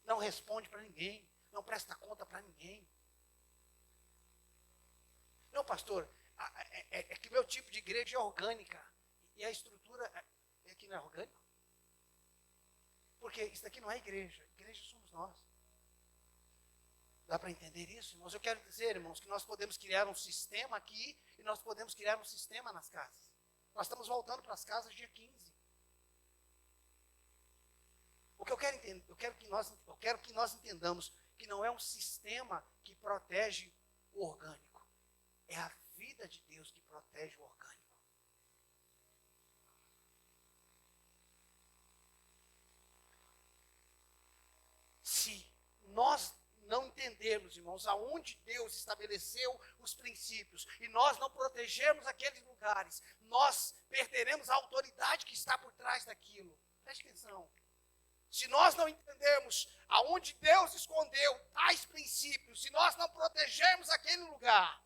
A: Não responde para ninguém. Não presta conta para ninguém. Não, pastor, é que meu tipo de igreja é orgânica. E a estrutura aqui não é orgânica. Porque isso aqui não é igreja. Igreja somos nós. Dá para entender isso, irmãos? Eu quero dizer, irmãos, que nós podemos criar um sistema aqui e nós podemos criar um sistema nas casas. Nós estamos voltando para as casas dia 15. O que eu quero entender, eu quero que nós entendamos que não é um sistema que protege o orgânico. É a vida de Deus que protege o orgânico. Se nós não entendermos, irmãos, aonde Deus estabeleceu os princípios e nós não protegermos aqueles lugares, nós perderemos a autoridade que está por trás daquilo. Preste atenção. Se nós não entendermos aonde Deus escondeu tais princípios, se nós não protegermos aquele lugar,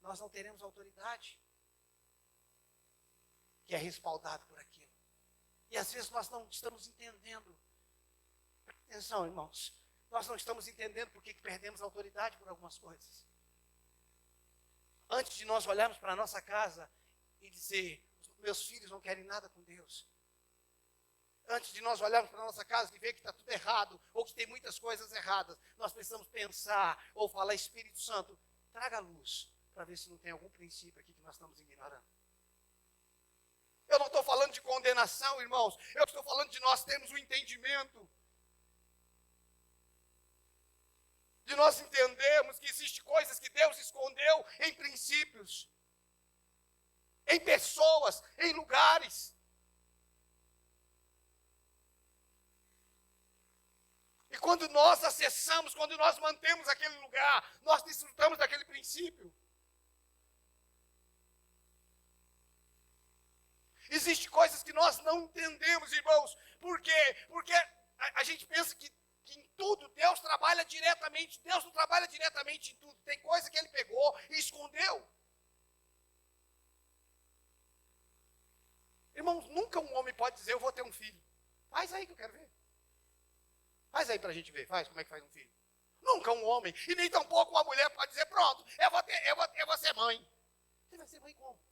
A: nós não teremos autoridade que é respaldada por aquilo. E às vezes nós não estamos entendendo. Atenção, irmãos. Nós não estamos entendendo por que perdemos a autoridade por algumas coisas. Antes de nós olharmos para a nossa casa e dizer, meus filhos não querem nada com Deus. Antes de nós olharmos para a nossa casa e ver que está tudo errado, ou que tem muitas coisas erradas, nós precisamos pensar ou falar, Espírito Santo, traga luz, para ver se não tem algum princípio aqui que nós estamos ignorando. Eu não estou falando de condenação, irmãos, eu estou falando de nós termos um entendimento. De nós entendermos que existem coisas que Deus escondeu em princípios, em pessoas, em lugares. E quando nós acessamos, quando nós mantemos aquele lugar, nós desfrutamos daquele princípio. Existem coisas que nós não entendemos, irmãos. Por quê? Porque a gente pensa que em tudo Deus trabalha diretamente. Deus não trabalha diretamente em tudo. Tem coisa que Ele pegou e escondeu. Irmãos, nunca um homem pode dizer, eu vou ter um filho. Faz aí que eu quero ver. Faz aí pra gente ver. Faz, como é que faz um filho. Nunca um homem, e nem tampouco uma mulher pode dizer, pronto, eu vou ser mãe. Você vai ser mãe como?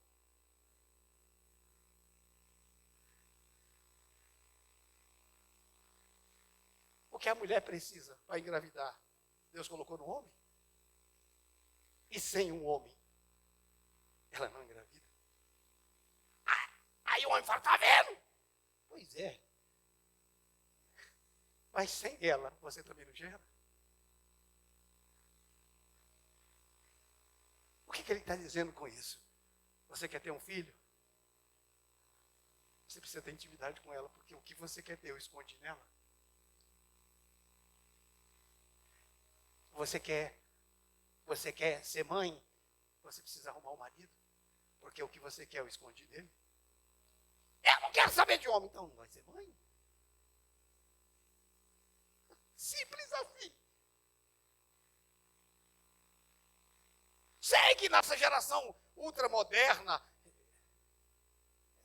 A: O que a mulher precisa para engravidar, Deus colocou no homem. E sem um homem, ela não engravida. Aí o homem fala, tá vendo? Pois é. Mas sem ela, você também não gera. O que ele está dizendo com isso? Você quer ter um filho? Você precisa ter intimidade com ela, porque o que você quer ter, eu esconde nela. Você quer ser mãe, você precisa arrumar um marido, porque o que você quer eu escondi dele. Eu não quero saber de homem, então não vai ser mãe. Simples assim. Sei que nessa geração ultramoderna,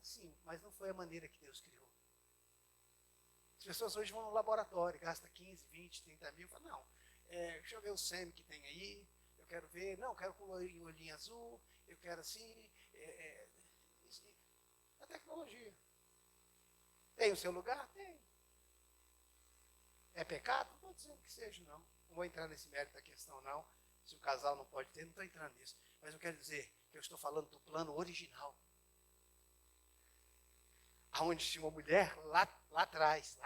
A: sim, mas não foi a maneira que Deus criou. As pessoas hoje vão no laboratório, gastam 15, 20, 30 mil, falam, não. Deixa eu ver o sêmen que tem aí, eu quero ver, não, eu quero com o olhinho azul, eu quero assim, a tecnologia. Tem o seu lugar? Tem. É pecado? Não estou dizendo que seja, não. Não vou entrar nesse mérito da questão, não. Se o casal não pode ter, não estou entrando nisso. Mas eu quero dizer que eu estou falando do plano original. Onde tinha uma mulher lá atrás,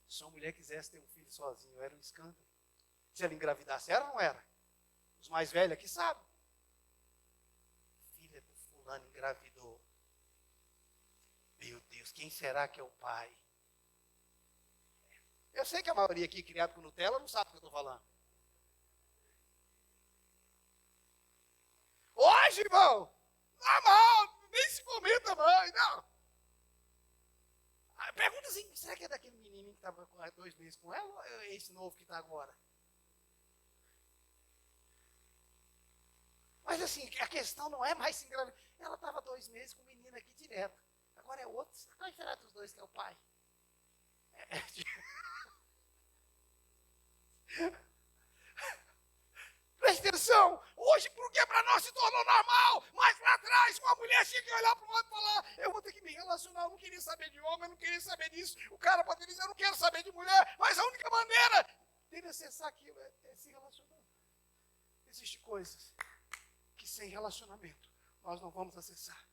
A: se uma mulher quisesse ter um filho sozinho, era um escândalo. Se ela engravidasse, era ou não era? Os mais velhos aqui sabem. Filha do fulano engravidou. Meu Deus, quem será que é o pai? Eu sei que a maioria aqui criado com Nutella não sabe o que eu estou falando. Hoje, irmão, normal, nem se comenta mãe, não. Pergunta assim, será que é daquele menino que estava há 2 meses com ela ou é esse novo que está agora? Mas assim, a questão não é mais se engravidar. Ela estava 2 meses com o menino aqui direto. Agora é outro. Qual será dos dois que é o pai? Preste atenção. Hoje, porque para nós se tornou normal. Mas lá atrás, uma mulher tinha que olhar para o outro e falar, eu vou ter que me relacionar. Eu não queria saber de homem, eu não queria saber disso. O cara poderia dizer, eu não quero saber de mulher. Mas a única maneira dele acessar aquilo é se relacionar. Existem coisas que sem relacionamento nós não vamos acessar.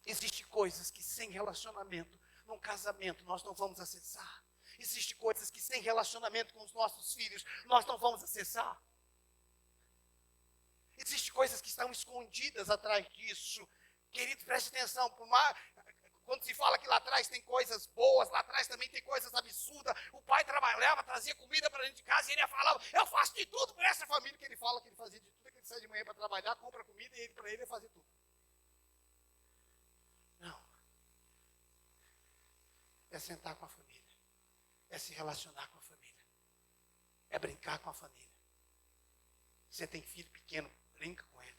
A: Existem coisas que sem relacionamento, num casamento, nós não vamos acessar. Existem coisas que sem relacionamento com os nossos filhos, nós não vamos acessar. Existem coisas que estão escondidas atrás disso. Querido, preste atenção. Quando se fala que lá atrás tem coisas boas, lá atrás também tem coisas absurdas. O pai trabalhava, trazia comida para dentro de casa e ele falava, eu faço de tudo para essa família. Que ele fala que ele fazia de tudo, que ele sai de manhã para trabalhar, compra comida e para ele fazer tudo. Não. É sentar com a família. É se relacionar com a família. É brincar com a família. Você tem filho pequeno, brinca com ele.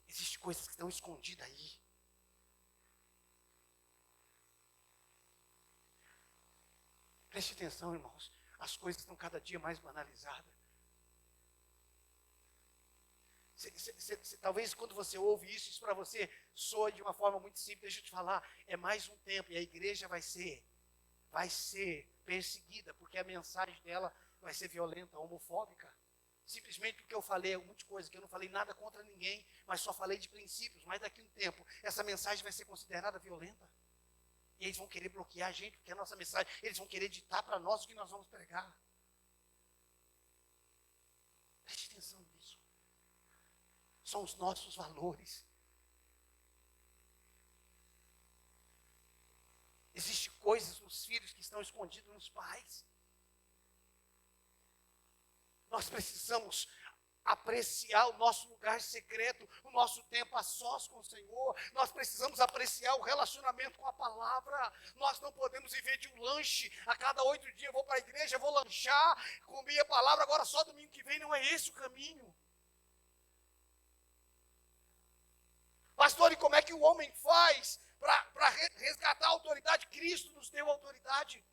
A: Existem coisas que estão escondidas aí. Preste atenção, irmãos. As coisas estão cada dia mais banalizadas. Talvez quando você ouve isso para você soa de uma forma muito simples. Deixa eu te falar, é mais um tempo e a igreja vai ser perseguida, porque a mensagem dela vai ser violenta, homofóbica. Simplesmente porque eu falei um monte de coisa, que eu não falei nada contra ninguém, mas só falei de princípios. Mas daqui a um tempo, essa mensagem vai ser considerada violenta. E eles vão querer bloquear a gente, porque a nossa mensagem, eles vão querer ditar para nós o que nós vamos pregar. Preste atenção nisso. São os nossos valores. Existem coisas nos filhos que estão escondidas nos pais. Nós precisamos apreciar o nosso lugar secreto, o nosso tempo a sós com o Senhor. Nós precisamos apreciar o relacionamento com a palavra. Nós não podemos viver de um lanche. A cada 8 dias eu vou para a igreja, vou lanchar, comer a palavra, agora só domingo que vem. Não é esse o caminho. Pastor, e como é que o homem faz para resgatar a autoridade? Cristo nos deu autoridade.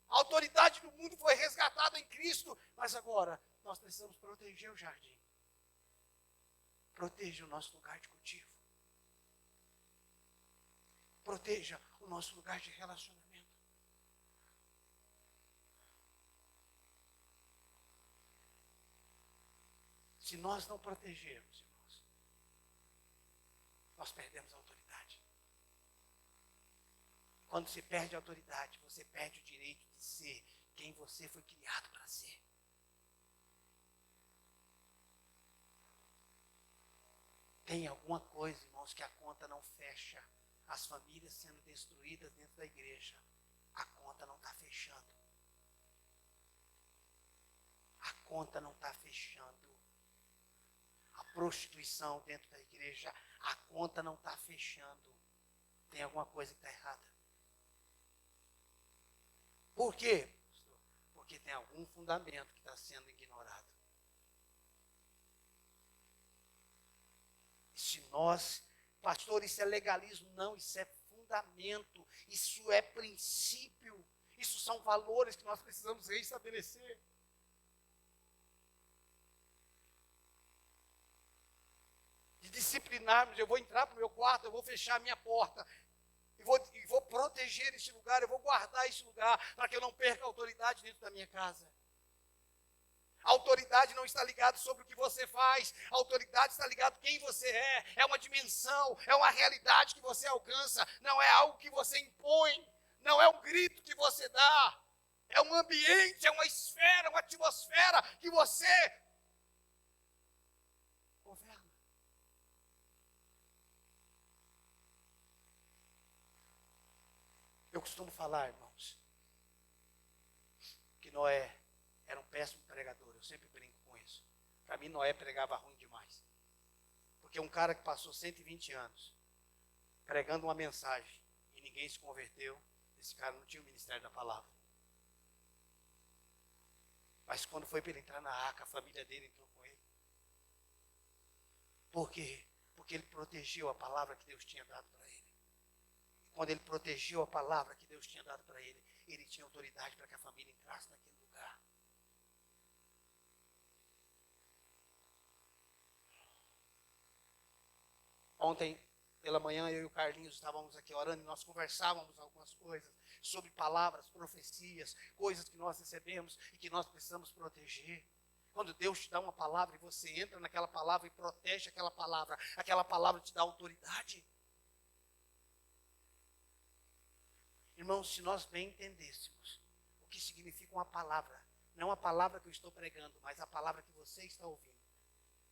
A: A autoridade do mundo foi resgatada em Cristo. Mas agora, nós precisamos proteger o jardim. Proteja o nosso lugar de cultivo. Proteja o nosso lugar de relacionamento. Se nós não protegermos, irmãos, nós perdemos a autoridade. Quando você perde a autoridade, você perde o direito de ser quem você foi criado para ser. Tem alguma coisa, irmãos, que a conta não fecha. As famílias sendo destruídas dentro da igreja, a conta não está fechando. A conta não está fechando. A prostituição dentro da igreja, a conta não está fechando. Tem alguma coisa que está errada. Por quê? Porque tem algum fundamento que está sendo ignorado. Se nós, pastor, isso é legalismo? Não, isso é fundamento, isso é princípio, isso são valores que nós precisamos reestabelecer. De disciplinarmos, eu vou entrar para o meu quarto, eu vou fechar a minha porta, e vou proteger esse lugar, eu vou guardar esse lugar, para que eu não perca a autoridade dentro da minha casa. A autoridade não está ligada sobre o que você faz, a autoridade está ligada quem você é uma dimensão, é uma realidade que você alcança, não é algo que você impõe, não é um grito que você dá, é um ambiente, é uma esfera, uma atmosfera que você governa. Eu costumo falar, irmãos, que Noé era um péssimo pregador, eu sempre brinco com isso. Para mim, Noé pregava ruim demais. Porque um cara que passou 120 anos pregando uma mensagem e ninguém se converteu, esse cara não tinha o ministério da palavra. Mas quando foi para ele entrar na arca, a família dele entrou com ele. Por quê? Porque ele protegeu a palavra que Deus tinha dado para ele. Quando ele protegeu a palavra que Deus tinha dado para ele, ele tinha autoridade para que a família entrasse naquele lugar. Ontem, pela manhã, eu e o Carlinhos estávamos aqui orando e nós conversávamos algumas coisas. sobre palavras, profecias, coisas que nós recebemos e que nós precisamos proteger. Quando Deus te dá uma palavra e você entra naquela palavra e protege aquela palavra te dá autoridade. Irmãos, se nós bem entendêssemos o que significa uma palavra, não a palavra que eu estou pregando, mas a palavra que você está ouvindo.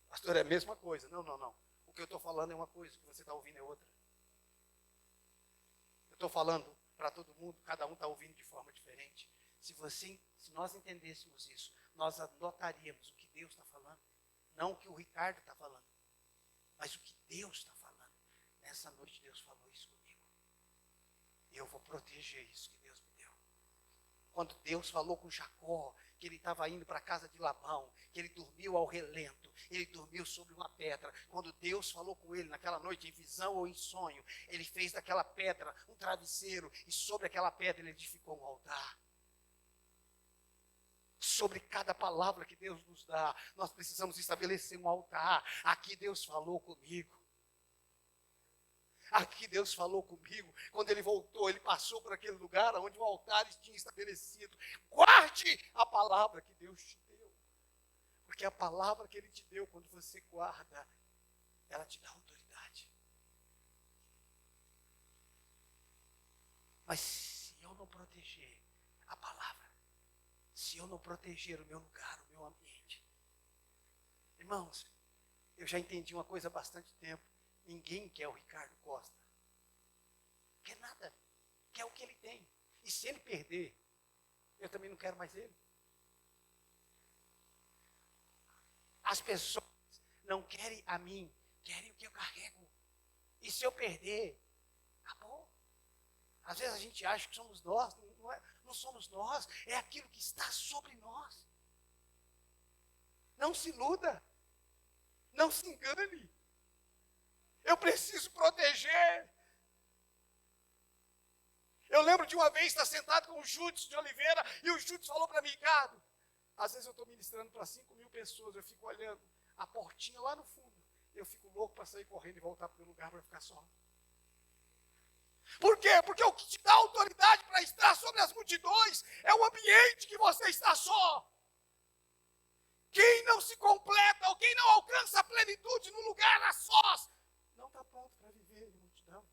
A: Pastor, é a mesma coisa. Não. O que eu estou falando é uma coisa, o que você está ouvindo é outra. Eu estou falando para todo mundo, cada um está ouvindo de forma diferente. Se nós entendêssemos isso, nós anotaríamos o que Deus está falando. Não o que o Ricardo está falando, mas o que Deus está falando. Nessa noite Deus falou isso comigo. E eu vou proteger isso que Deus me deu. Quando Deus falou com Jacó, que ele estava indo para a casa de Labão, que ele dormiu ao relento, ele dormiu sobre uma pedra. Quando Deus falou com ele naquela noite, em visão ou em sonho, ele fez daquela pedra um travesseiro, e sobre aquela pedra ele edificou um altar. Sobre cada palavra que Deus nos dá, nós precisamos estabelecer um altar. Aqui Deus falou comigo. Aqui Deus falou comigo. Quando ele voltou, ele passou por aquele lugar onde o altar tinha estabelecido. Guarde a palavra que Deus te deu. Porque a palavra que ele te deu, quando você guarda, ela te dá autoridade. Mas se eu não proteger a palavra, se eu não proteger o meu lugar, o meu ambiente. Irmãos, eu já entendi uma coisa há bastante tempo. Ninguém quer o Ricardo Costa. Quer nada. Quer o que ele tem. E se ele perder, eu também não quero mais ele. As pessoas não querem a mim, querem o que eu carrego. E se eu perder, acabou. Às vezes a gente acha que somos nós, não somos nós, é aquilo que está sobre nós. Não se iluda, não se engane. Eu preciso proteger. Eu lembro de uma vez estar sentado com o Júdice de Oliveira, e o Júdice falou para mim, Ricardo, às vezes eu estou ministrando para 5.000 pessoas, eu fico olhando a portinha lá no fundo, eu fico louco para sair correndo e voltar para o meu lugar para ficar só. Por quê? Porque o que te dá autoridade para estar sobre as multidões é o ambiente que você está só. Quem não se completa, ou quem não alcança a plenitude no lugar a sós, não está pronto para viver em multidão.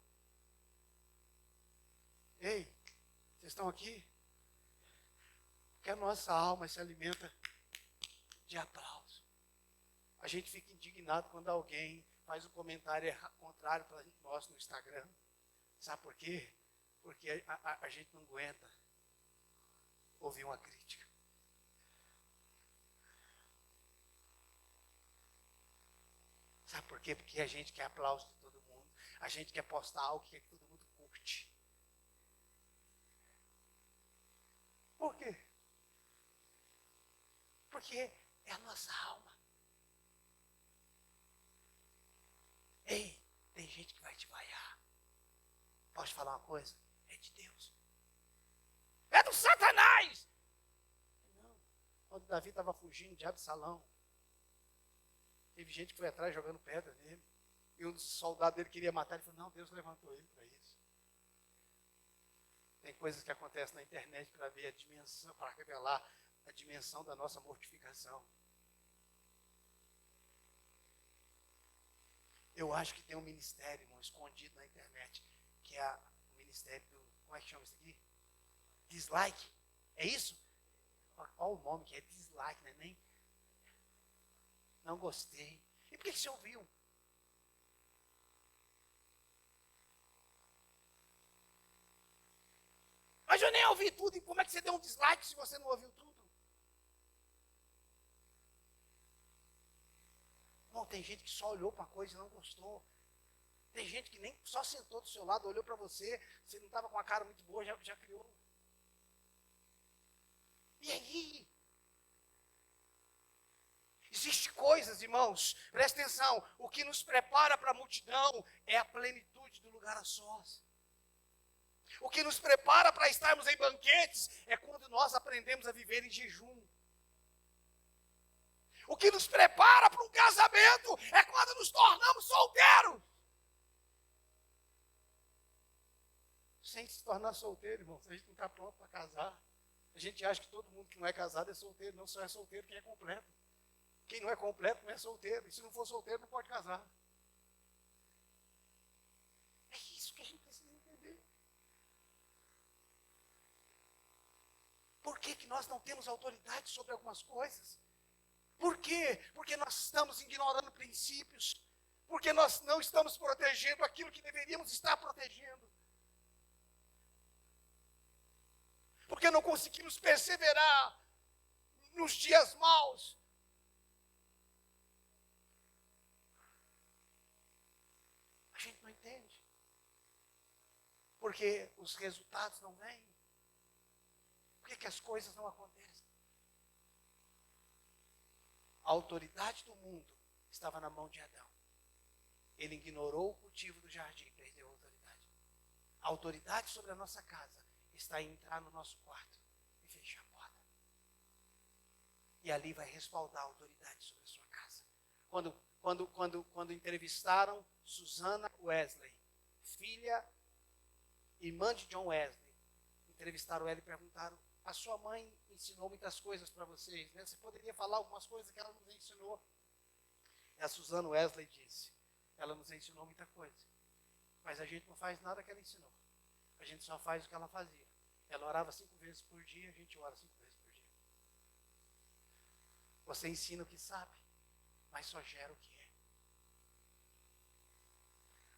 A: Ei, vocês estão aqui? Porque a nossa alma se alimenta de aplauso. A gente fica indignado quando alguém faz um comentário contrário para nós no Instagram. Sabe por quê? Porque a gente não aguenta ouvir uma crítica. Sabe por quê? Porque a gente quer aplauso de todo mundo. A gente quer postar algo que todo mundo curte. Por quê? Porque é a nossa alma. Ei, tem gente que vai te vaiar. Posso te falar uma coisa? É de Deus. É do Satanás! Não. Quando Davi estava fugindo de Absalão, teve gente que foi atrás jogando pedra nele. E um dos soldados dele queria matar. Ele falou, não, Deus levantou ele para isso. Tem coisas que acontecem na internet para ver a dimensão, para revelar a dimensão da nossa mortificação. Eu acho que tem um ministério, irmão, escondido na internet, que é o ministério do, como é que chama isso aqui? Dislike. É isso? Olha o nome que é dislike, né? Nem não gostei. E por que você ouviu? Mas eu nem ouvi tudo. E como é que você deu um dislike se você não ouviu tudo? Não, tem gente que só olhou para a coisa e não gostou. Tem gente que nem só sentou do seu lado, olhou para você, você não estava com uma cara muito boa, já criou. E aí? Existem coisas, irmãos, presta atenção, o que nos prepara para a multidão é a plenitude do lugar a sós. O que nos prepara para estarmos em banquetes é quando nós aprendemos a viver em jejum. O que nos prepara para um casamento é quando nos tornamos solteiros. sem se tornar solteiro, irmãos. A gente não está pronto para casar. A gente acha que todo mundo que não é casado é solteiro. Não, só é solteiro quem é completo. Quem não é completo não é solteiro. E se não for solteiro, não pode casar. É isso que a gente precisa entender. Por que nós não temos autoridade sobre algumas coisas? Por quê? Porque nós estamos ignorando princípios. Porque nós não estamos protegendo aquilo que deveríamos estar protegendo. Porque não conseguimos perseverar nos dias maus. A gente não entende. Porque os resultados não vêm. Por que as coisas não acontecem? A autoridade do mundo estava na mão de Adão. Ele ignorou o cultivo do jardim, perdeu a autoridade. A autoridade sobre a nossa casa está em entrar no nosso quarto e fechar a porta. E ali vai respaldar a autoridade sobre a sua casa. Quando entrevistaram Susana Wesley, filha, irmã de John Wesley, entrevistaram ela e perguntaram: a sua mãe ensinou muitas coisas para vocês, né? Você poderia falar algumas coisas que ela nos ensinou? E a Susana Wesley disse: ela nos ensinou muita coisa, mas a gente não faz nada que ela ensinou. A gente só faz o que ela fazia. Ela orava 5 vezes por dia, a gente ora 5 vezes por dia. Você ensina o que sabe, mas só gera o que é.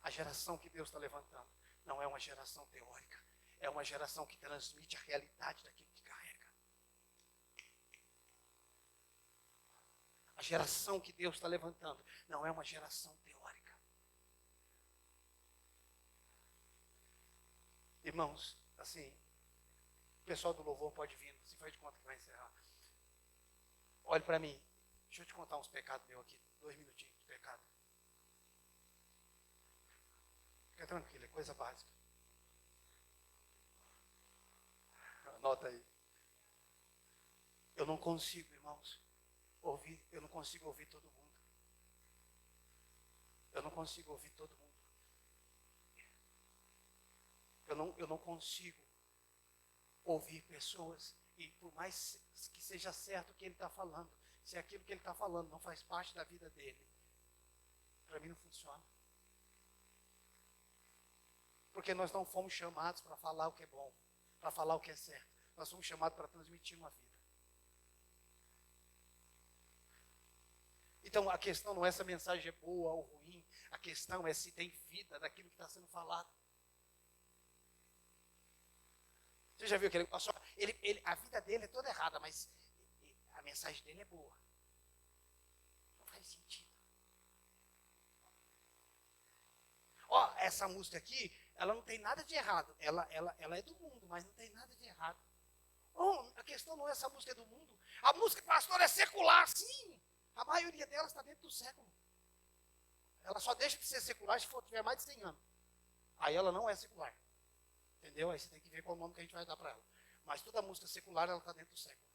A: A geração que Deus está levantando não é uma geração teórica, é uma geração que transmite a realidade daquilo que carrega. A geração que Deus está levantando não é uma geração teórica. Irmãos, assim, o pessoal do louvor pode vir, se faz de conta que vai encerrar. Olhe para mim, deixa eu te contar uns pecados meus aqui, 2 minutinhos de pecado. Fica tranquilo, é coisa básica. Anota aí. Eu não consigo, irmãos, eu não consigo ouvir todo mundo. Eu não consigo ouvir todo mundo. Eu não consigo ouvir pessoas, e por mais que seja certo o que ele está falando, se aquilo que ele está falando não faz parte da vida dele, para mim não funciona. Porque nós não fomos chamados para falar o que é bom, para falar o que é certo. Nós fomos chamados para transmitir uma vida. Então a questão não é se a mensagem é boa ou ruim, a questão é se tem vida daquilo que está sendo falado. Você já viu que a vida dele é toda errada, mas a mensagem dele é boa. Não faz sentido. Ó, essa música aqui, ela não tem nada de errado. Ela é do mundo, mas não tem nada de errado. Oh, a questão não é essa música é do mundo. A música, pastor, é secular, sim. A maioria delas está dentro do século. Ela só deixa de ser secular se tiver mais de 100 anos. Aí ela não é secular. Entendeu? Aí você tem que ver qual o nome que a gente vai dar para ela. Mas toda música secular, ela está dentro do século.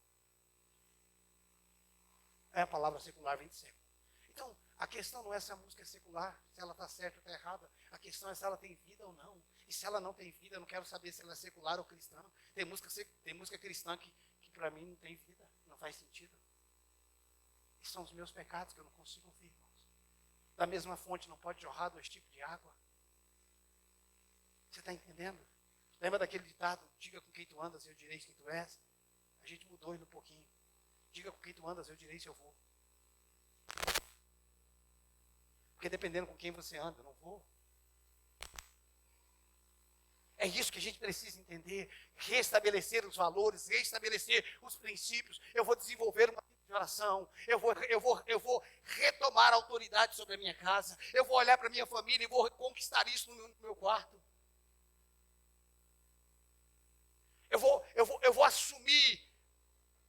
A: A palavra secular vem de século. Então, a questão não é se a música é secular, se ela está certa ou está errada. A questão é se ela tem vida ou não. E se ela não tem vida, eu não quero saber se ela é secular ou cristã. Tem música cristã que para mim não tem vida, não faz sentido. E são os meus pecados que eu não consigo ouvir, irmãos. Da mesma fonte não pode jorrar 2 tipos de água. Você está entendendo? Lembra daquele ditado, diga com quem tu andas e eu direi quem tu és? A gente mudou ele um pouquinho. Diga com quem tu andas, eu direi se eu vou. Porque dependendo com quem você anda, eu não vou. É isso que a gente precisa entender. Restabelecer os valores, restabelecer os princípios. Eu vou desenvolver uma vida de oração. Eu vou retomar a autoridade sobre a minha casa. Eu vou olhar para a minha família e vou conquistar isso no meu quarto. Eu vou assumir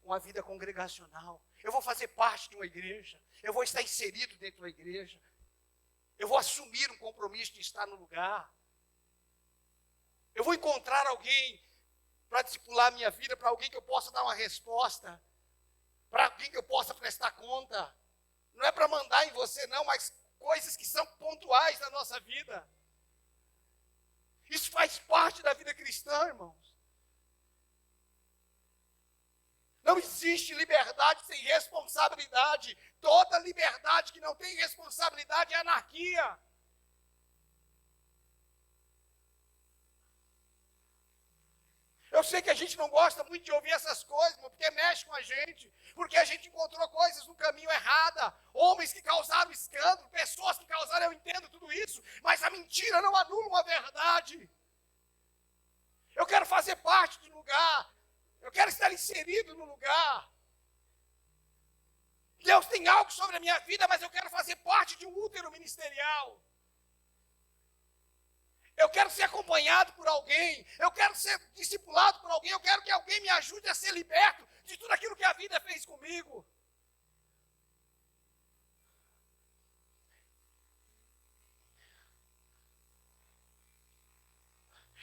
A: uma vida congregacional. Eu vou fazer parte de uma igreja. Eu vou estar inserido dentro de uma igreja. Eu vou assumir um compromisso de estar no lugar. Eu vou encontrar alguém para discipular a minha vida, para alguém que eu possa dar uma resposta, para alguém que eu possa prestar conta. Não é para mandar em você, não, mas coisas que são pontuais na nossa vida. Isso faz parte da vida cristã, irmãos. Não existe liberdade sem responsabilidade. Toda liberdade que não tem responsabilidade é anarquia. Eu sei que a gente não gosta muito de ouvir essas coisas, porque mexe com a gente, porque a gente encontrou coisas no caminho errado, homens que causaram escândalo, pessoas que causaram, eu entendo tudo isso, mas a mentira não anula a verdade. Eu quero fazer parte do lugar, eu quero estar inserido no lugar. Deus tem algo sobre a minha vida, mas eu quero fazer parte de um útero ministerial. Eu quero ser acompanhado por alguém, eu quero ser discipulado por alguém, eu quero que alguém me ajude a ser liberto de tudo aquilo que a vida fez comigo.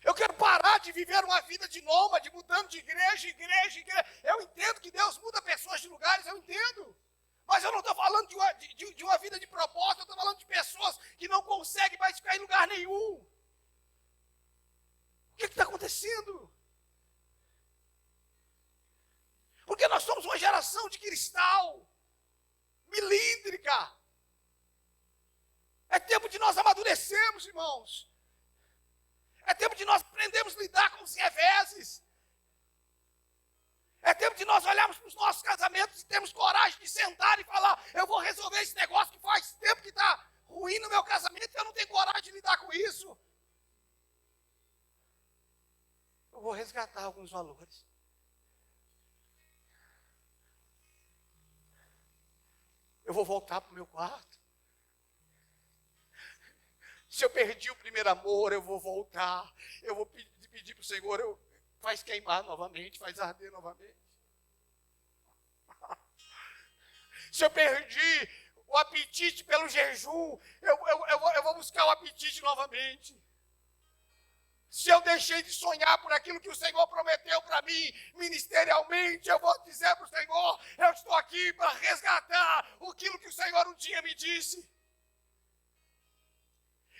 A: Eu quero parar de viver uma vida de nômade, mudando de igreja em igreja, igreja. Eu entendo que Deus muda pessoas de lugares, eu entendo. Mas eu não estou falando de uma vida de propósito, eu estou falando de pessoas que não conseguem mais ficar em lugar nenhum. O que está acontecendo? Porque nós somos uma geração de cristal, milíndrica. É tempo de nós amadurecermos, irmãos. É tempo de nós aprendermos a lidar com os reveses. É tempo de nós olharmos para os nossos casamentos e termos coragem de sentar e falar: eu vou resolver esse negócio que faz tempo que está ruim no meu casamento e eu não tenho coragem de lidar com isso. Eu vou resgatar alguns valores. Eu vou voltar para o meu quarto. Se eu perdi o primeiro amor, eu vou voltar. Eu vou pedir para o Senhor, faz queimar novamente, faz arder novamente. Se eu perdi o apetite pelo jejum, eu vou buscar o apetite novamente. Se eu deixei de sonhar por aquilo que o Senhor prometeu para mim, ministerialmente, eu vou dizer para o Senhor: eu estou aqui para resgatar aquilo que o Senhor um dia me disse.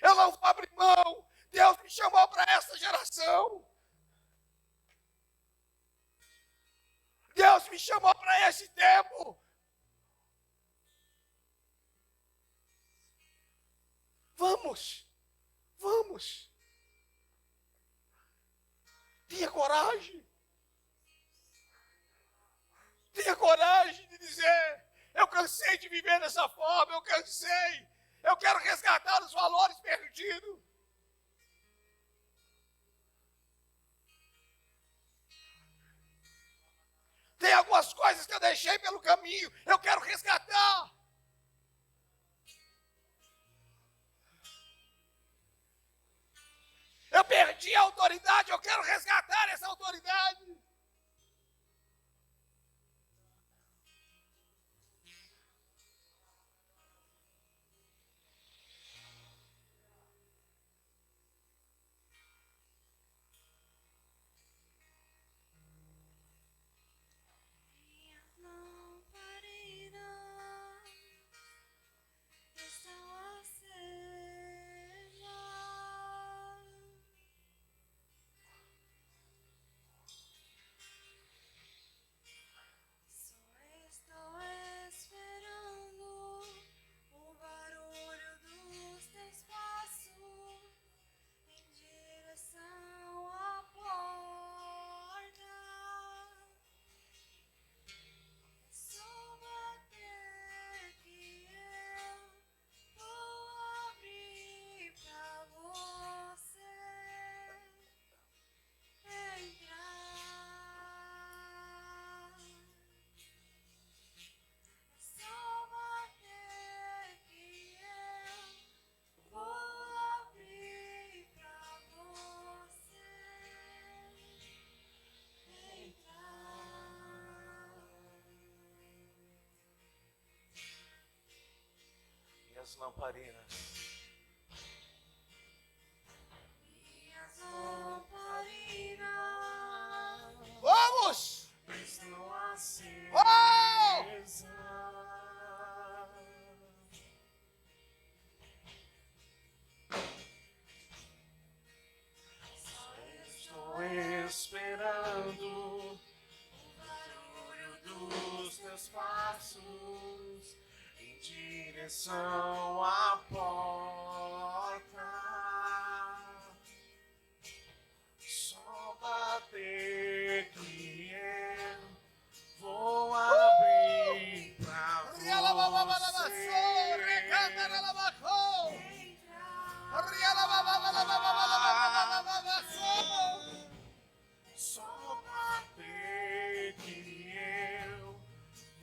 A: Eu não vou abrir mão. Deus me chamou para essa geração. Deus me chamou para esse tempo. Vamos. Tenha coragem. Tenha coragem de dizer: eu cansei de viver dessa forma, eu cansei. Eu quero resgatar os valores perdidos. Tem algumas coisas que eu deixei pelo caminho, eu quero resgatar. Eu perdi a autoridade, eu quero resgatar essa autoridade. Minhas lamparinas. Vamos! Oh!
B: atenção à porta. Só bater que eu vou abrir pra você. Só bater que eu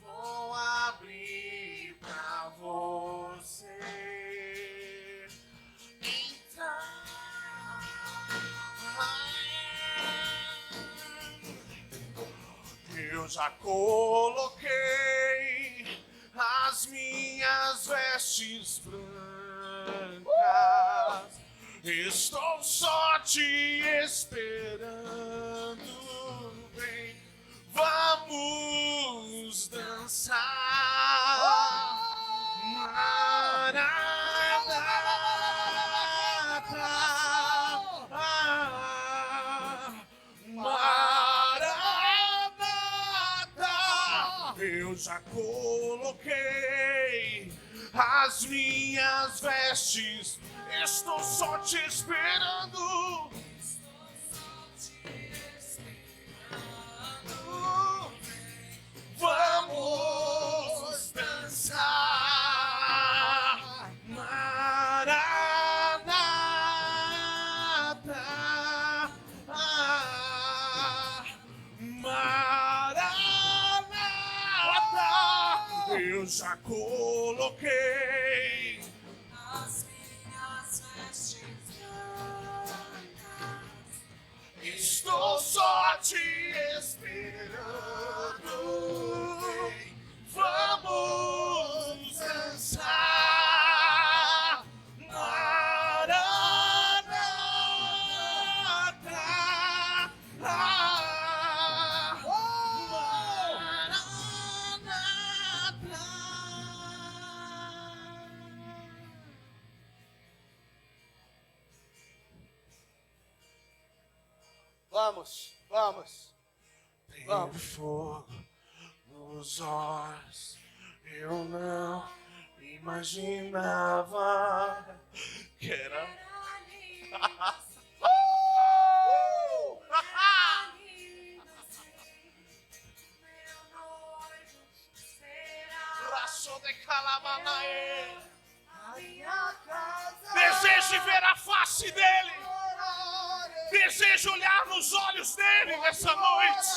B: vou abrir pra você entrar. Eu já coloquei as minhas vestes brancas. Estou só te esperando. Vem, vamos dançar. Maranata. Eu já coloquei as minhas vestes. Estou só te esperando. Vamos dançar. Maranata. Maranata. Eu já coloquei
C: As minhas vestes brancas.
B: estou só te esperando. Vamos dançar. Maranata.
A: Vamos, vamos.
B: Tem
A: Vamos.
B: fogo nos olhos, eu não imaginava que era. Raço de calamanaê. Desejo ver a face dele. Desejo olhar nos olhos dele nessa noite.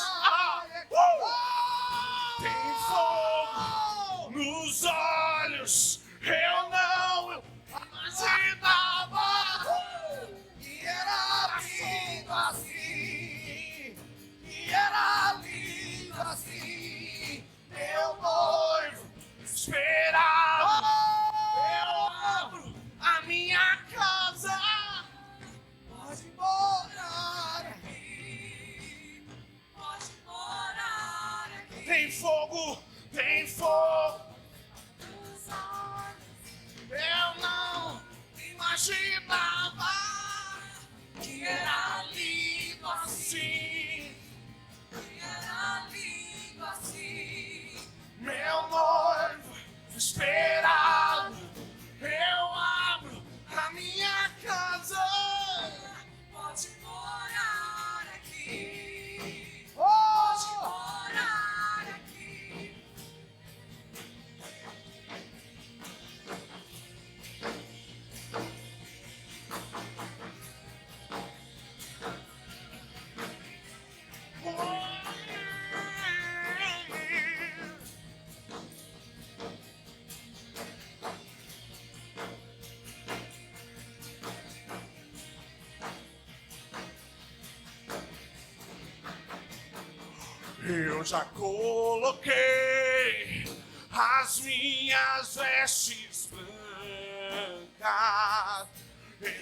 B: Tem fogo nos olhos, eu não imaginava que era lindo assim, que era lindo assim. Meu noivo esperava, eu abro a minha casa.
A: Pode morar aqui.
C: Pode morar aqui.
B: Tem fogo, tem fogo.
C: Nos olhos.
B: Eu não imaginava que era lindo assim.
C: Que era lindo assim.
B: Meu noivo esperado, eu abro a minha casa.
C: Pode morar aqui.
A: Oh!
C: Pode morar aqui.
B: Eu já coloquei as minhas vestes brancas.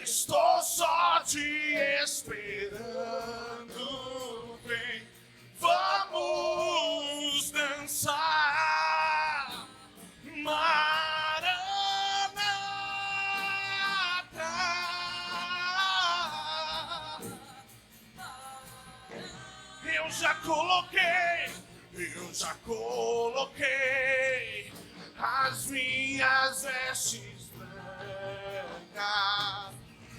B: Estou só te esperando. Vem, vamos dançar. Maranata. Eu já coloquei as minhas minhas vestes brancas,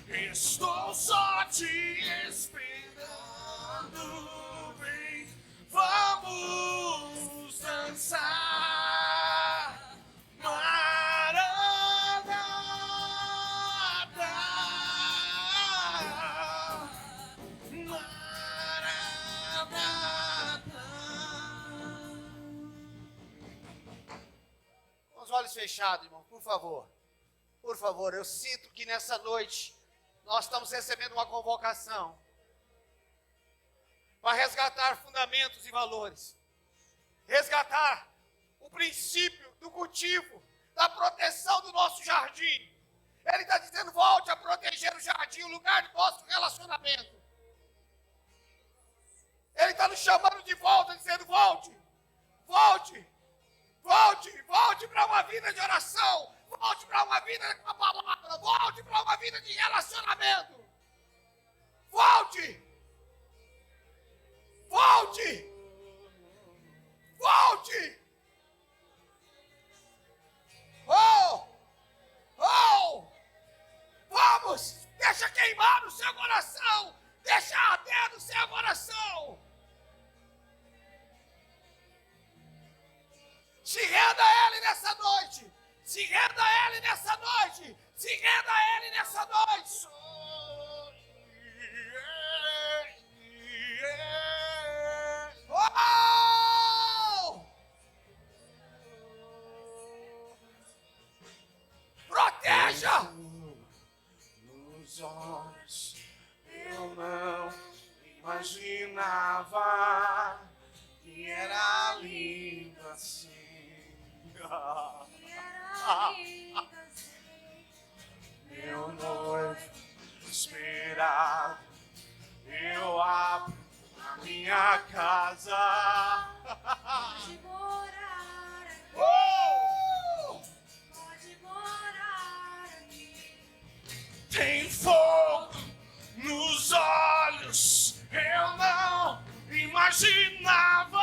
B: estou só te esperando. Vem, vamos dançar.
A: Com os olhos fechados, irmão, por favor. Por favor, eu sinto que nessa noite nós estamos recebendo uma convocação para resgatar fundamentos e valores. Resgatar o princípio do cultivo, da proteção do nosso jardim. Ele está dizendo, volte a proteger o jardim, o lugar do nosso relacionamento. Ele está nos chamando de volta, dizendo, volte, volte, volte, volte para uma vida de oração, volte para uma vida com a palavra, volte para uma vida de relacionamento. Volte, volte, volte. Oh, oh, vamos, deixa queimar no seu coração, deixa arder no seu coração. Se renda a Ele nessa noite, se renda a Ele nessa noite, se renda a Ele nessa noite. Oh! Proteja!
B: Nos olhos eu não imaginava que era lindo assim. Meu noivo esperado, eu abro a minha casa.
C: Pode morar aqui,
B: Oh!
C: pode morar aqui.
B: Tem fogo nos olhos, eu não imaginava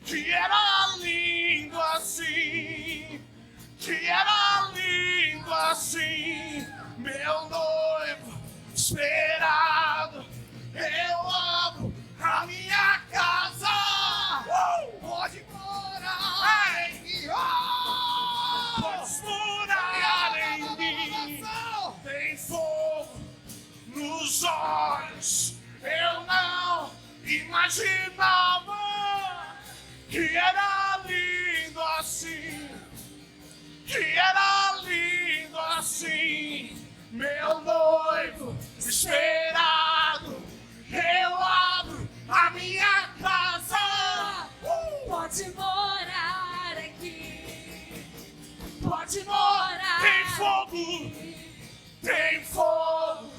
B: que era lindo assim, que era lindo assim. Meu noivo esperado, eu abro a minha casa. Pode morar em mim, pode morar em mim. Tem fogo nos olhos, eu não imaginava que era lindo assim, que era lindo assim. Meu noivo esperado, eu abro a minha casa.
C: Pode morar aqui,
B: Pode morar. Tem fogo, tem fogo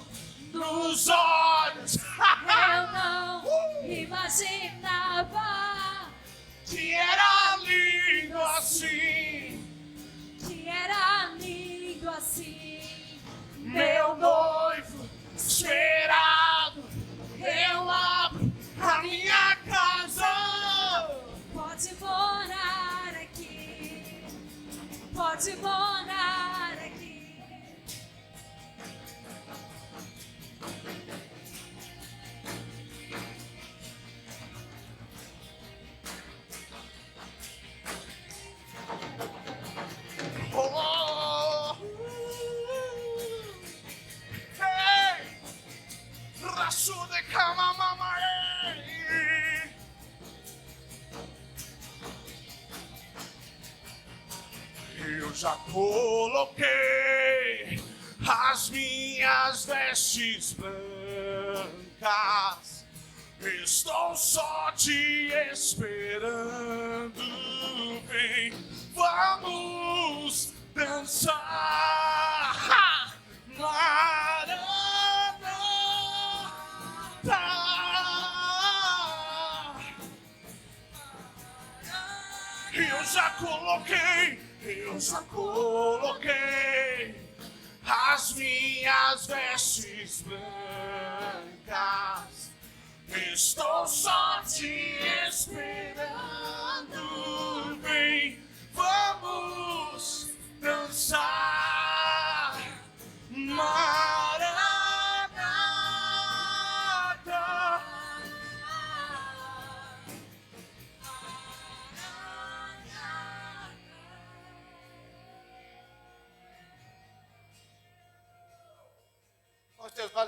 B: nos olhos.
C: eu não imaginava
B: Que era lindo assim.
C: que era lindo assim.
B: Meu noivo esperado, eu abro a minha casa.
C: Pode morar aqui, pode morar aqui.
B: Oh, hey, raço de cama, mamãe. Eu já coloquei as minhas vestes brancas. Estou só te esperando. Vem, vamos dançar. Maranata. Eu já coloquei as minhas vestes brancas. Estou só te esperando. Vem, vamos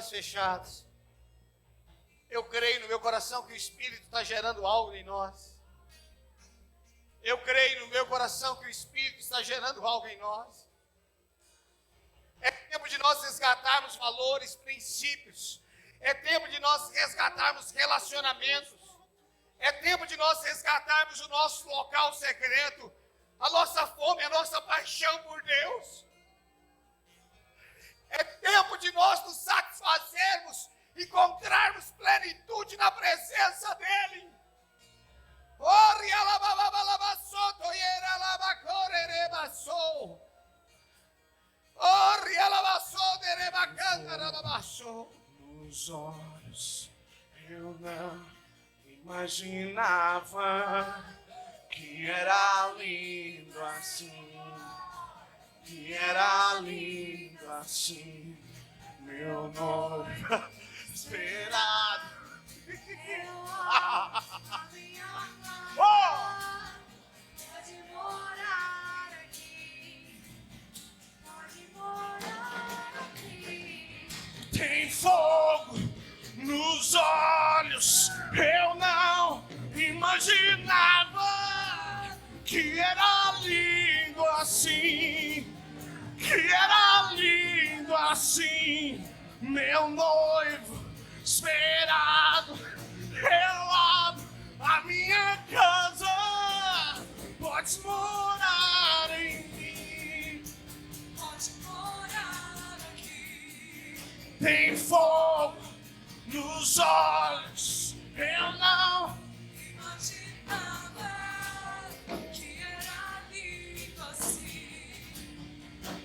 A: olhos fechados. Eu creio no meu coração que o Espírito está gerando algo em nós. Eu creio no meu coração que o Espírito está gerando algo em nós. É tempo de nós resgatarmos valores, princípios. É tempo de nós resgatarmos relacionamentos. É tempo de nós resgatarmos o nosso local secreto, a nossa fome, a nossa paixão por Deus. É tempo de nós nos satisfazermos, encontrarmos plenitude na presença dEle.
B: Nos olhos eu não imaginava que era lindo assim, que era lindo assim, meu noivo esperado.
C: Pode morar aqui. Pode morar aqui.
B: Tem fogo nos olhos, eu não imaginava que era lindo assim, que era lindo assim, meu noivo esperado. Eu abro a minha casa, podes morar em mim,
C: Pode morar aqui.
B: tem fogo nos olhos, eu não
C: Imaginava que era lindo assim.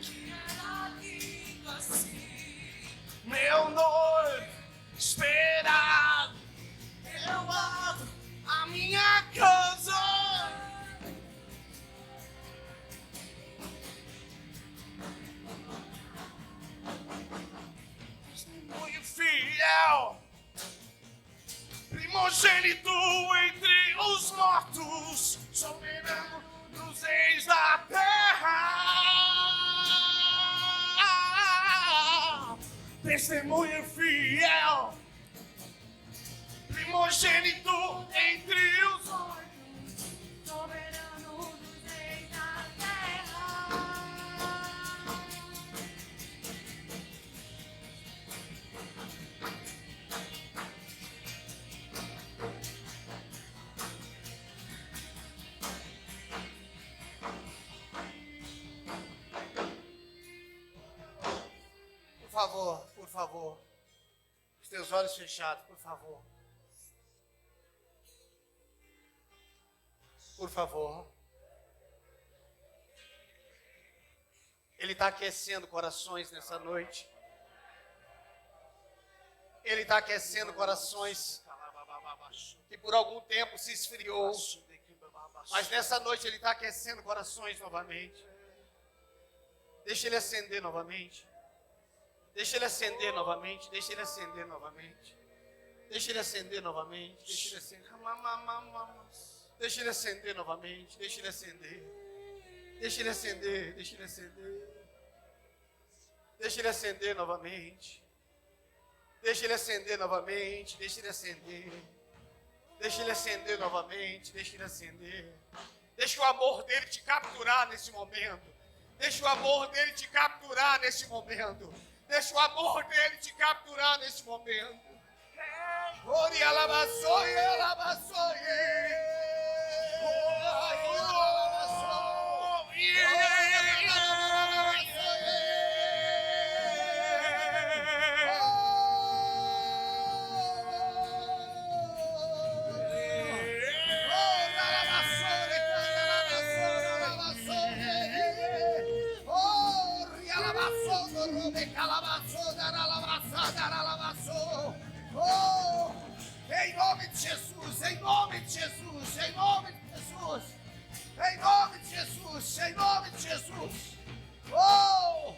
C: Que era lindo assim.
B: meu noivo esperado. Eu abro a minha casa. Testemunho fiel, primogênito entre os mortos, soberano dos reis da terra. Testemunho fiel, primogênito entre os mortos,
C: Soberano dos reis da terra.
A: Por favor, os teus olhos fechados, por favor. Por favor. Ele está aquecendo corações nessa noite. Ele está aquecendo corações que por algum tempo se esfriou. Mas nessa noite Ele está aquecendo corações novamente. Deixa Ele acender novamente. Deixa Ele acender novamente. Deixa Ele acender novamente. Deixa Ele acender novamente. Deixa Ele acender. Deixa Ele acender novamente. Deixa Ele acender. Deixa Ele acender. Deixa Ele acender. Deixa Ele acender novamente. Deixa Ele acender novamente. Deixa Ele acender. Deixa Ele acender novamente. Deixa Ele acender. Deixa o amor dEle te capturar nesse momento. Deixa o amor dEle te capturar nesse momento. Deixa o amor dEle te capturar nesse momento. Ori alabaçoie, alabaçoie. Oh, em nome de Jesus, em nome de Jesus, em nome de Jesus, em nome de Jesus, em nome de Jesus. Oh,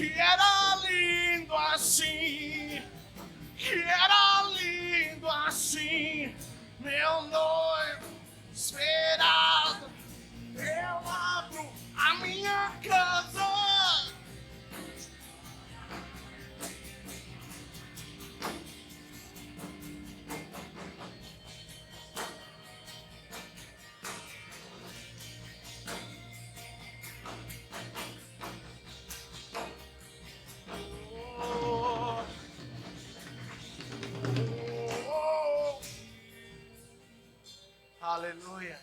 B: que era lindo assim, que era lindo assim, meu noivo esperado. Eu abro a minha casa.
A: Aleluia.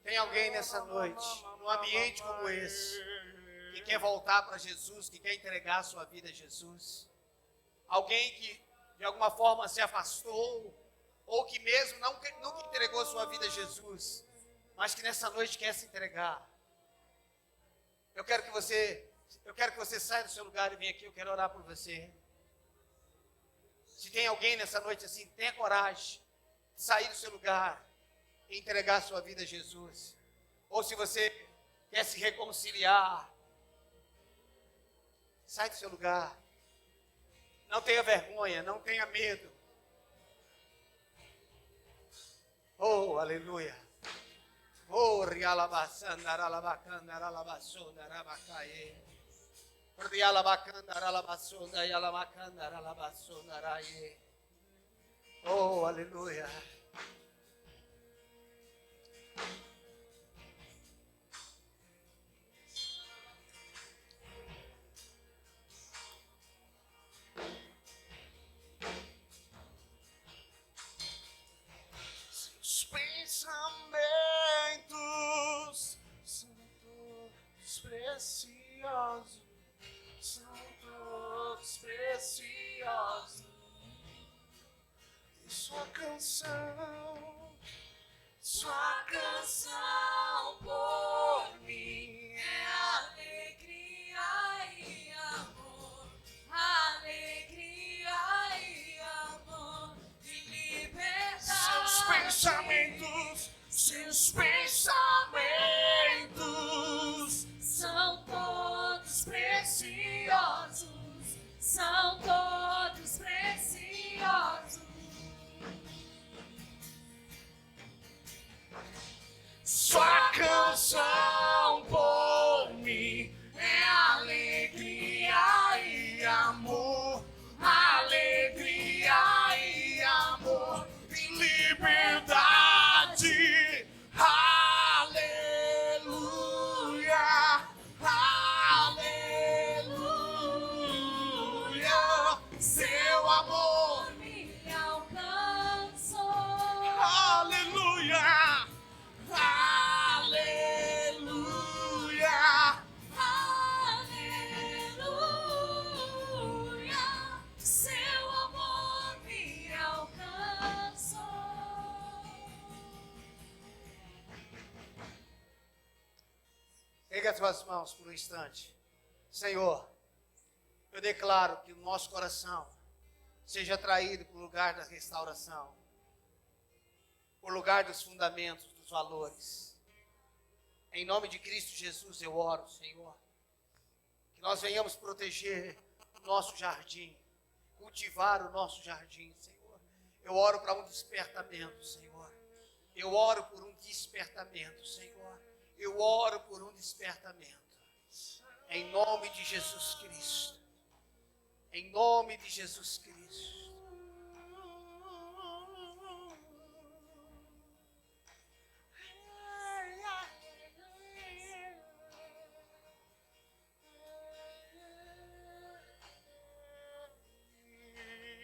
A: Tem alguém nessa noite, num ambiente como esse, que quer voltar para Jesus, que quer entregar a sua vida a Jesus? Alguém que de alguma forma se afastou, ou que mesmo nunca entregou sua vida a Jesus, mas que nessa noite quer se entregar? Eu quero que você saia do seu lugar e venha aqui, eu quero orar por você. Se tem alguém nessa noite assim, tenha coragem de sair do seu lugar e entregar sua vida a Jesus. Ou se você quer se reconciliar, sai do seu lugar. Não tenha vergonha, não tenha medo. Oh, aleluia. Oh, rialabasanda, ralabacanda, ralabassonda, rabacaê. Rialabacanda, ralabassonda, yalabacanda, ralabassonda, raê. Oh, aleluia.
B: Seus pensamentos são todos preciosos, são todos preciosos. E sua canção por mim
C: É alegria e amor, alegria e amor de liberdade.
B: seus pensamentos
C: São todos preciosos, são todos preciosos.
B: Sua canção por mim é alegria e amor, alegria e amor e liberdade. Aleluia, aleluia, seu amor,
C: Me alcançou.
B: aleluia. Aleluia,
C: Aleluia, seu amor me alcançou.
A: Erga as suas mãos por um instante. Senhor, eu declaro que o nosso coração seja atraído para o lugar da restauração, por lugar dos fundamentos, dos valores. Em nome de Cristo Jesus eu oro, Senhor, que nós venhamos proteger o nosso jardim, cultivar o nosso jardim, Senhor. Eu oro para um despertamento, Senhor. Eu oro por um despertamento, Senhor. Eu oro por um despertamento. Em nome de Jesus Cristo. Em nome de Jesus Cristo.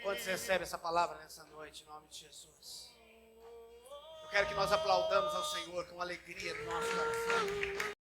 A: Quantos recebem essa palavra nessa noite, em nome de Jesus? Eu quero que nós aplaudamos ao Senhor com alegria no nosso coração.